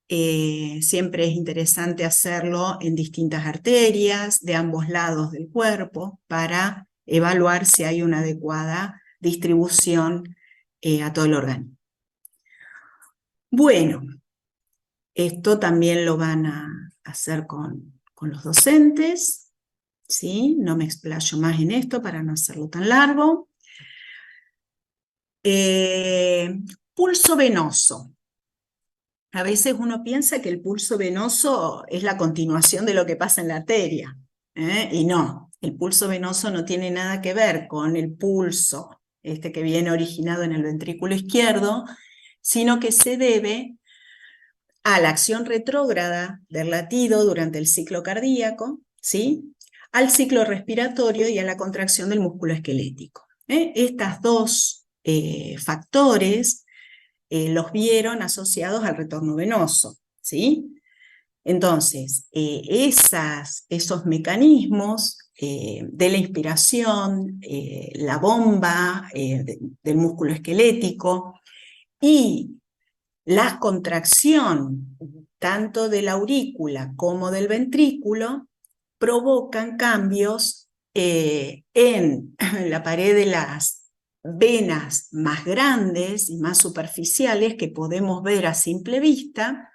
siempre es interesante hacerlo en distintas arterias de ambos lados del cuerpo para evaluar si hay una adecuada distribución a todo el organismo. Bueno, esto también lo van a hacer con los docentes, ¿sí? No me explayo más en esto para no hacerlo tan largo. Pulso venoso. A veces uno piensa que el pulso venoso es la continuación de lo que pasa en la arteria, y no, el pulso venoso no tiene nada que ver con el pulso que viene originado en el ventrículo izquierdo, sino que se debe a la acción retrógrada del latido durante el ciclo cardíaco, ¿sí? Al ciclo respiratorio y a la contracción del músculo esquelético. Estos dos factores los vieron asociados al retorno venoso, ¿sí? Entonces, esos mecanismos de la inspiración, la bomba del músculo esquelético y la contracción tanto de la aurícula como del ventrículo provocan cambios en la pared de las venas más grandes y más superficiales que podemos ver a simple vista,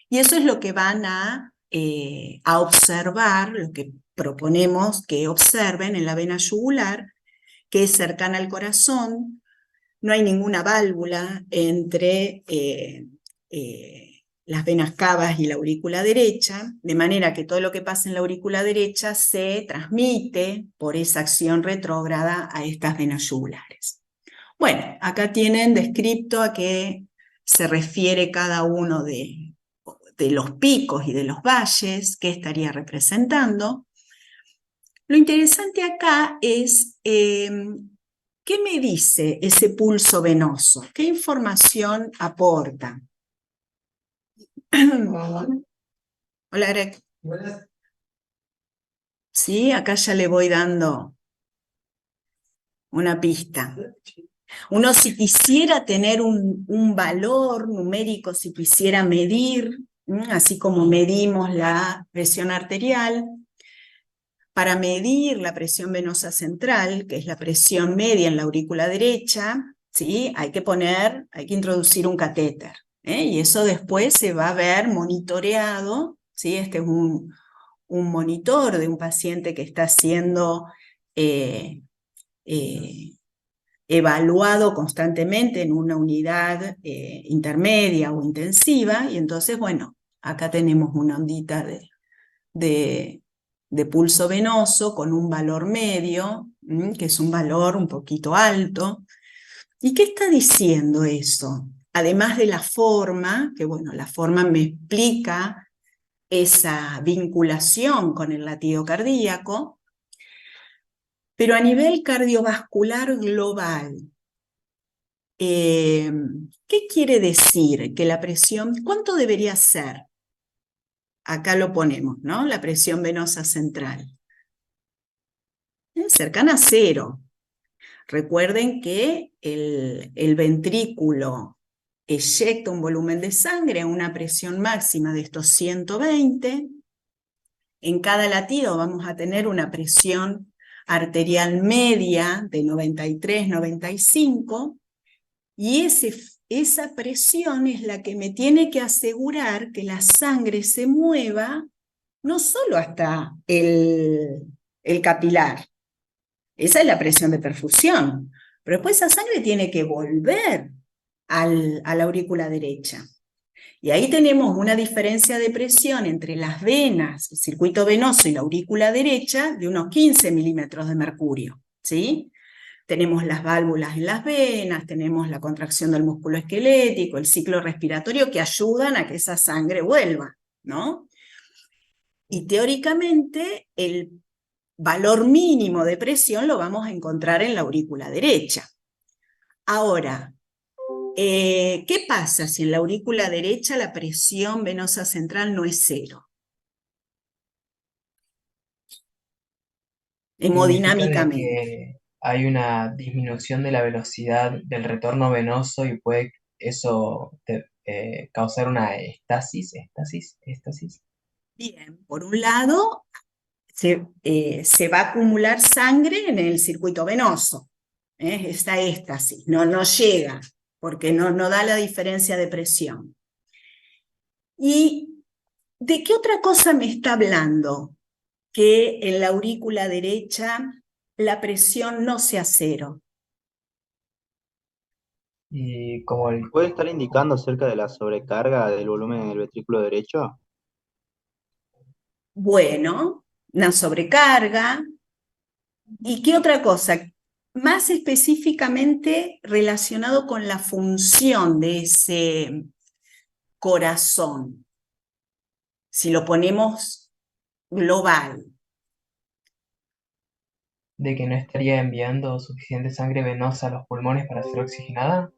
y eso es lo que van a observar, lo que proponemos que observen en la vena yugular, que es cercana al corazón. No hay ninguna válvula entre las venas cavas y la aurícula derecha, de manera que todo lo que pasa en la aurícula derecha se transmite por esa acción retrógrada a estas venas yugulares. Bueno, acá tienen descrito a qué se refiere cada uno de los picos y de los valles, qué estaría representando. Lo interesante acá es ¿qué me dice ese pulso venoso? ¿Qué información aporta? Hola, Greg. Sí, acá ya le voy dando una pista. Uno, si quisiera tener un valor numérico, si quisiera medir, así como medimos la presión arterial, para medir la presión venosa central, que es la presión media en la aurícula derecha, ¿sí? Hay que introducir un catéter, y eso después se va a ver monitoreado, ¿sí? Este es un monitor de un paciente que está siendo evaluado constantemente en una unidad intermedia o intensiva, y entonces, bueno, acá tenemos una ondita de pulso venoso con un valor medio, que es un valor un poquito alto. ¿Y qué está diciendo eso? Además de la forma, que bueno, la forma me explica esa vinculación con el latido cardíaco, pero a nivel cardiovascular global, ¿qué quiere decir? Que la presión, ¿cuánto debería ser? Acá lo ponemos, ¿no? La presión venosa central. Cercana a cero. Recuerden que el ventrículo eyecta un volumen de sangre a una presión máxima de estos 120. En cada latido vamos a tener una presión arterial media de 93, 95, y esa presión es la que me tiene que asegurar que la sangre se mueva no solo hasta el capilar. Esa es la presión de perfusión. Pero después esa sangre tiene que volver a la aurícula derecha. Y ahí tenemos una diferencia de presión entre las venas, el circuito venoso y la aurícula derecha de unos 15 milímetros de mercurio, ¿sí? Tenemos las válvulas en las venas, tenemos la contracción del músculo esquelético, el ciclo respiratorio que ayudan a que esa sangre vuelva, ¿no? Y teóricamente el valor mínimo de presión lo vamos a encontrar en la aurícula derecha. Ahora, ¿qué pasa si en la aurícula derecha la presión venosa central no es cero? Significa de Hemodinámicamente. que hay una disminución de la velocidad del retorno venoso y puede eso causar una estasis. Bien, por un lado, se va a acumular sangre en el circuito venoso, esta éstasis, no llega, porque no da la diferencia de presión. ¿Y de qué otra cosa me está hablando? Que en la aurícula derecha la presión no sea cero. Y como el, ¿Puede estar indicando acerca de la sobrecarga del volumen en el ventrículo derecho? Bueno, una sobrecarga. ¿Y qué otra cosa? Más específicamente relacionado con la función de ese corazón, si lo ponemos global. de que no estaría enviando suficiente sangre venosa a los pulmones para ser oxigenada.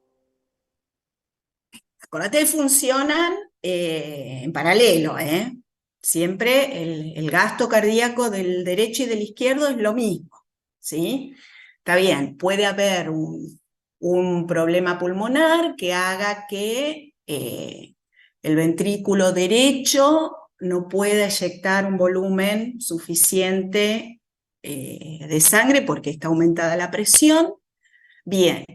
Acuérdate, funcionan en paralelo, ¿eh? Siempre el gasto cardíaco del derecho y del izquierdo es lo mismo, ¿sí? Está bien, puede haber un problema pulmonar que haga que el ventrículo derecho no pueda eyectar un volumen suficiente de sangre porque está aumentada la presión. Bien,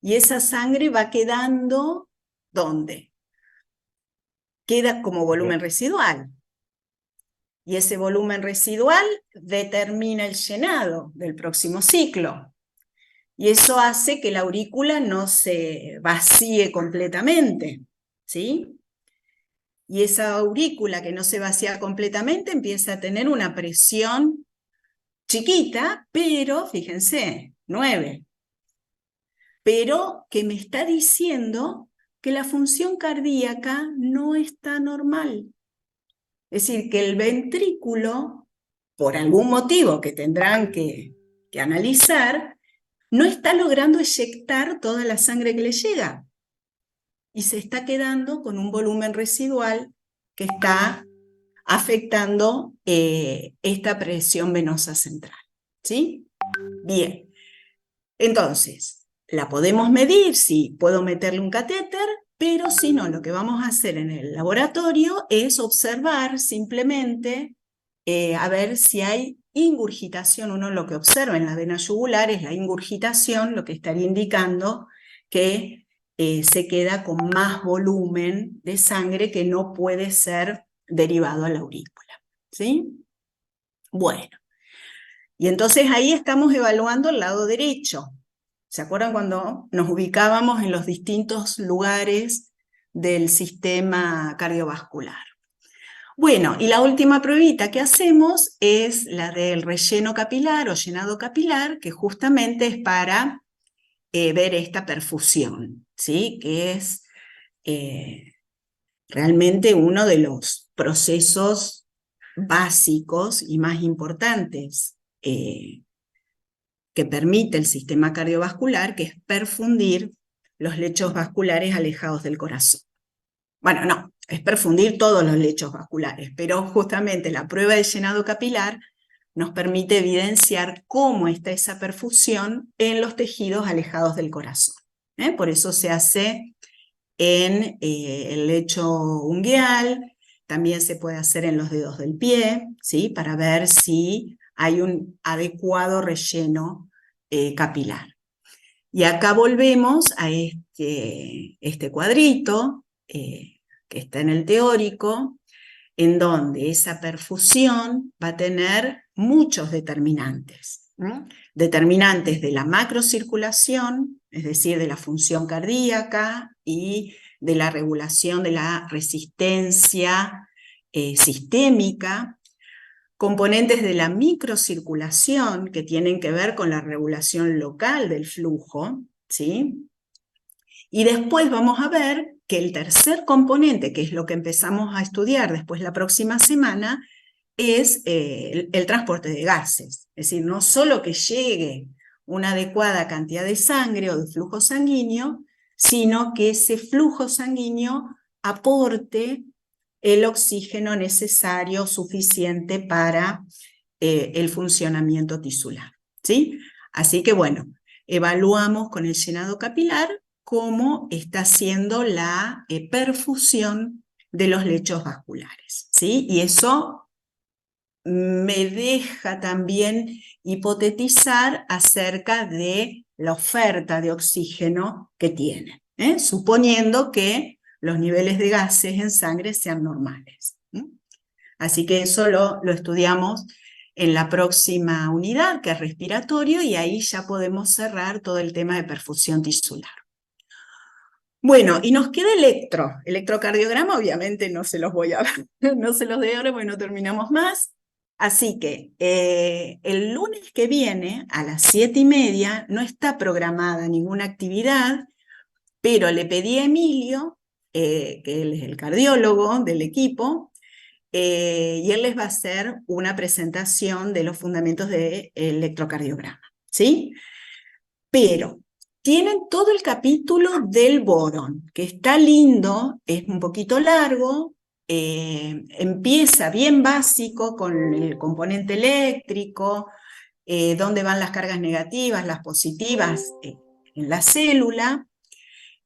y esa sangre va quedando, ¿dónde? Queda como volumen residual. Y ese volumen residual determina el llenado del próximo ciclo. Y eso hace que la aurícula no se vacíe completamente, ¿sí? Y esa aurícula que no se vacía completamente empieza a tener una presión chiquita, pero, fíjense, 9, pero que me está diciendo que la función cardíaca no está normal. Es decir, que el ventrículo, por algún motivo que tendrán que analizar, no está logrando eyectar toda la sangre que le llega. Y se está quedando con un volumen residual que está afectando esta presión venosa central. ¿Sí? Bien. Entonces, la podemos medir, sí, puedo meterle un catéter, pero si no, lo que vamos a hacer en el laboratorio es observar simplemente a ver si hay ingurgitación. Uno lo que observa en la vena yugular es la ingurgitación, lo que estaría indicando que se queda con más volumen de sangre que no puede ser derivado a la aurícula. ¿Sí? Bueno, y entonces ahí estamos evaluando el lado derecho. ¿Se acuerdan cuando nos ubicábamos en los distintos lugares del sistema cardiovascular? Bueno, y la última pruebita que hacemos es la del relleno capilar o llenado capilar, que justamente es para ver esta perfusión, ¿sí? Que es realmente uno de los procesos básicos y más importantes que permite el sistema cardiovascular, que es perfundir los lechos vasculares alejados del corazón. Bueno, no, es perfundir todos los lechos vasculares, pero justamente la prueba de llenado capilar nos permite evidenciar cómo está esa perfusión en los tejidos alejados del corazón. Por eso se hace en el lecho ungueal, también se puede hacer en los dedos del pie, ¿sí? Para ver si hay un adecuado relleno capilar. Y acá volvemos a este cuadrito que está en el teórico, en donde esa perfusión va a tener muchos determinantes. Determinantes de la macrocirculación, es decir, de la función cardíaca y de la regulación de la resistencia sistémica, componentes de la microcirculación que tienen que ver con la regulación local del flujo, ¿sí? Y después vamos a ver que el tercer componente, que es lo que empezamos a estudiar después la próxima semana, es el transporte de gases. Es decir, no solo que llegue una adecuada cantidad de sangre o de flujo sanguíneo, sino que ese flujo sanguíneo aporte el oxígeno necesario, suficiente para el funcionamiento tisular. ¿Sí? Así que bueno, evaluamos con el llenado capilar cómo está haciendo la perfusión de los lechos vasculares, ¿sí? Y eso me deja también hipotetizar acerca de la oferta de oxígeno que tienen, suponiendo que los niveles de gases en sangre sean normales. Así que eso lo estudiamos en la próxima unidad, que es respiratorio, y ahí ya podemos cerrar todo el tema de perfusión tisular. Bueno, y nos queda electrocardiograma, obviamente no se los voy a no se los doy ahora porque no terminamos más. Así que el lunes que viene, a las 7:30, no está programada ninguna actividad, pero le pedí a Emilio, que él es el cardiólogo del equipo, y él les va a hacer una presentación de los fundamentos del electrocardiograma, ¿sí? Pero tienen todo el capítulo del borón, que está lindo, es un poquito largo, empieza bien básico con el componente eléctrico, dónde van las cargas negativas, las positivas en la célula.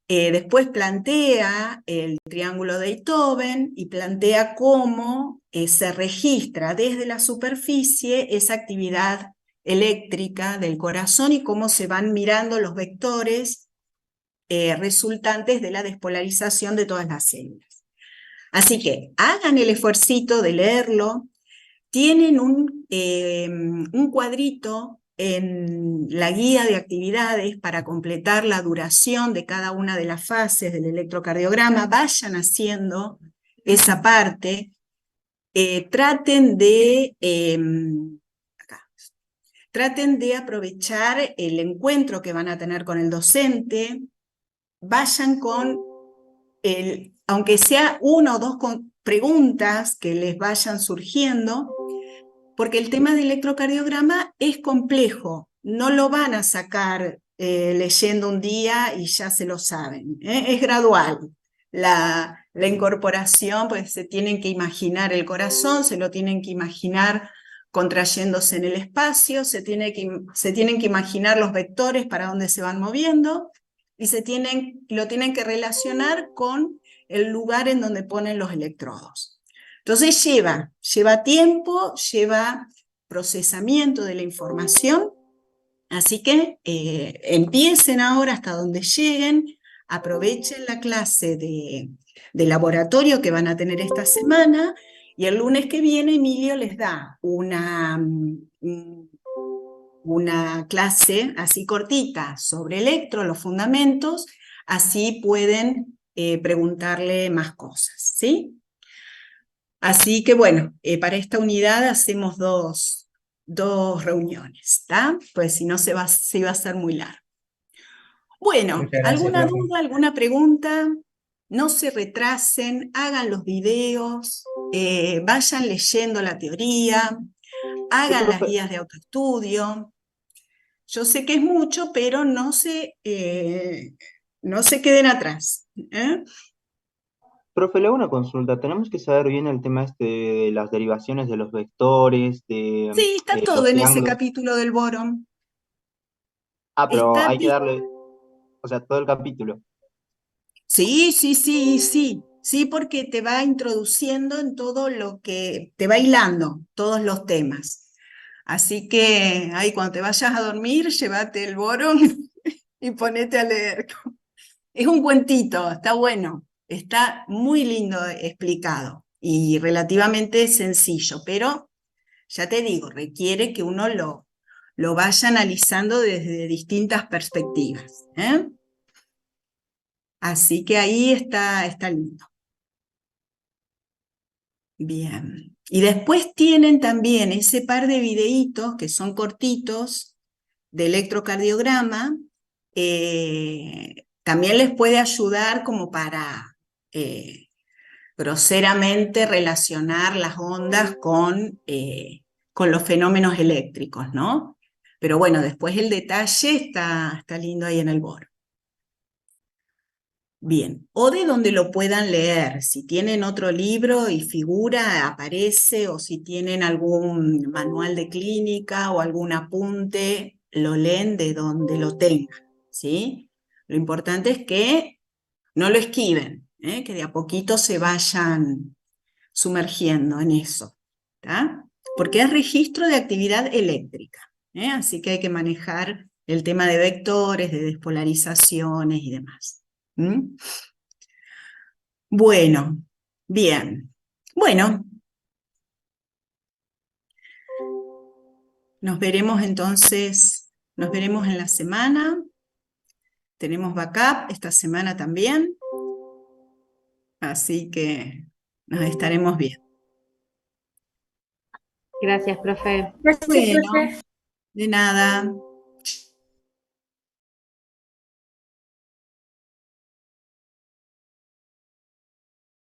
Después plantea el triángulo de Beethoven y plantea cómo se registra desde la superficie esa actividad eléctrica del corazón y cómo se van mirando los vectores resultantes de la despolarización de todas las células. Así que hagan el esfuercito de leerlo. Tienen un cuadrito en la guía de actividades para completar la duración de cada una de las fases del electrocardiograma. Vayan haciendo esa parte. Traten de aprovechar el encuentro que van a tener con el docente. Vayan con aunque sea una o dos preguntas que les vayan surgiendo, porque el tema del electrocardiograma es complejo, no lo van a sacar leyendo un día y ya se lo saben, es gradual. La incorporación, pues se tienen que imaginar el corazón, se lo tienen que imaginar contrayéndose en el espacio, se tienen que imaginar los vectores para dónde se van moviendo, y lo tienen que relacionar con el lugar en donde ponen los electrodos. Entonces lleva tiempo, lleva procesamiento de la información, así que empiecen ahora hasta donde lleguen, aprovechen la clase de laboratorio que van a tener esta semana, y el lunes que viene Emilio les da una clase así cortita sobre electro, los fundamentos, así pueden preguntarle más cosas, ¿sí? Así que bueno, para esta unidad hacemos dos reuniones, ¿está? Pues si no se iba a hacer muy largo. Bueno, Muchas gracias, ¿alguna profe. duda, alguna pregunta? No se retrasen, hagan los videos, vayan leyendo la teoría, Sí, hagan las profe, guías de autoestudio. Yo sé que es mucho, pero no se queden atrás, ¿eh? profe, le hago una consulta. Tenemos que saber bien el tema este de las derivaciones de los vectores, de Sí, está todo los en ese triángulos. capítulo del borón. Ah, pero Está hay que bien. darle, o sea, todo el capítulo. Sí, sí, sí, sí. Sí, porque te va introduciendo en todo lo que te va hilando, todos los temas. Así que ahí cuando te vayas a dormir, llévate el borón y ponete a leer. Es un cuentito, está bueno, está muy lindo explicado y relativamente sencillo, pero ya te digo, requiere que uno lo vaya analizando desde distintas perspectivas, ¿eh? Así que ahí está lindo. Bien. Y después tienen también ese par de videitos que son cortitos de electrocardiograma. También les puede ayudar como para groseramente relacionar las ondas con los fenómenos eléctricos, ¿no? Pero bueno, después el detalle está lindo ahí en el boro. Bien, o de donde lo puedan leer, si tienen otro libro y figura, aparece, o si tienen algún manual de clínica o algún apunte, lo leen de donde lo tengan, ¿sí? Lo importante es que no lo esquiven, que de a poquito se vayan sumergiendo en eso, ¿tá? Porque es registro de actividad eléctrica, así que hay que manejar el tema de vectores, de despolarizaciones y demás. ¿Mm? Bueno, bien. Bueno, nos veremos entonces, nos veremos en la semana. Tenemos backup esta semana también, así que nos estaremos viendo. Gracias, profe. Gracias, Bueno, profe. de nada.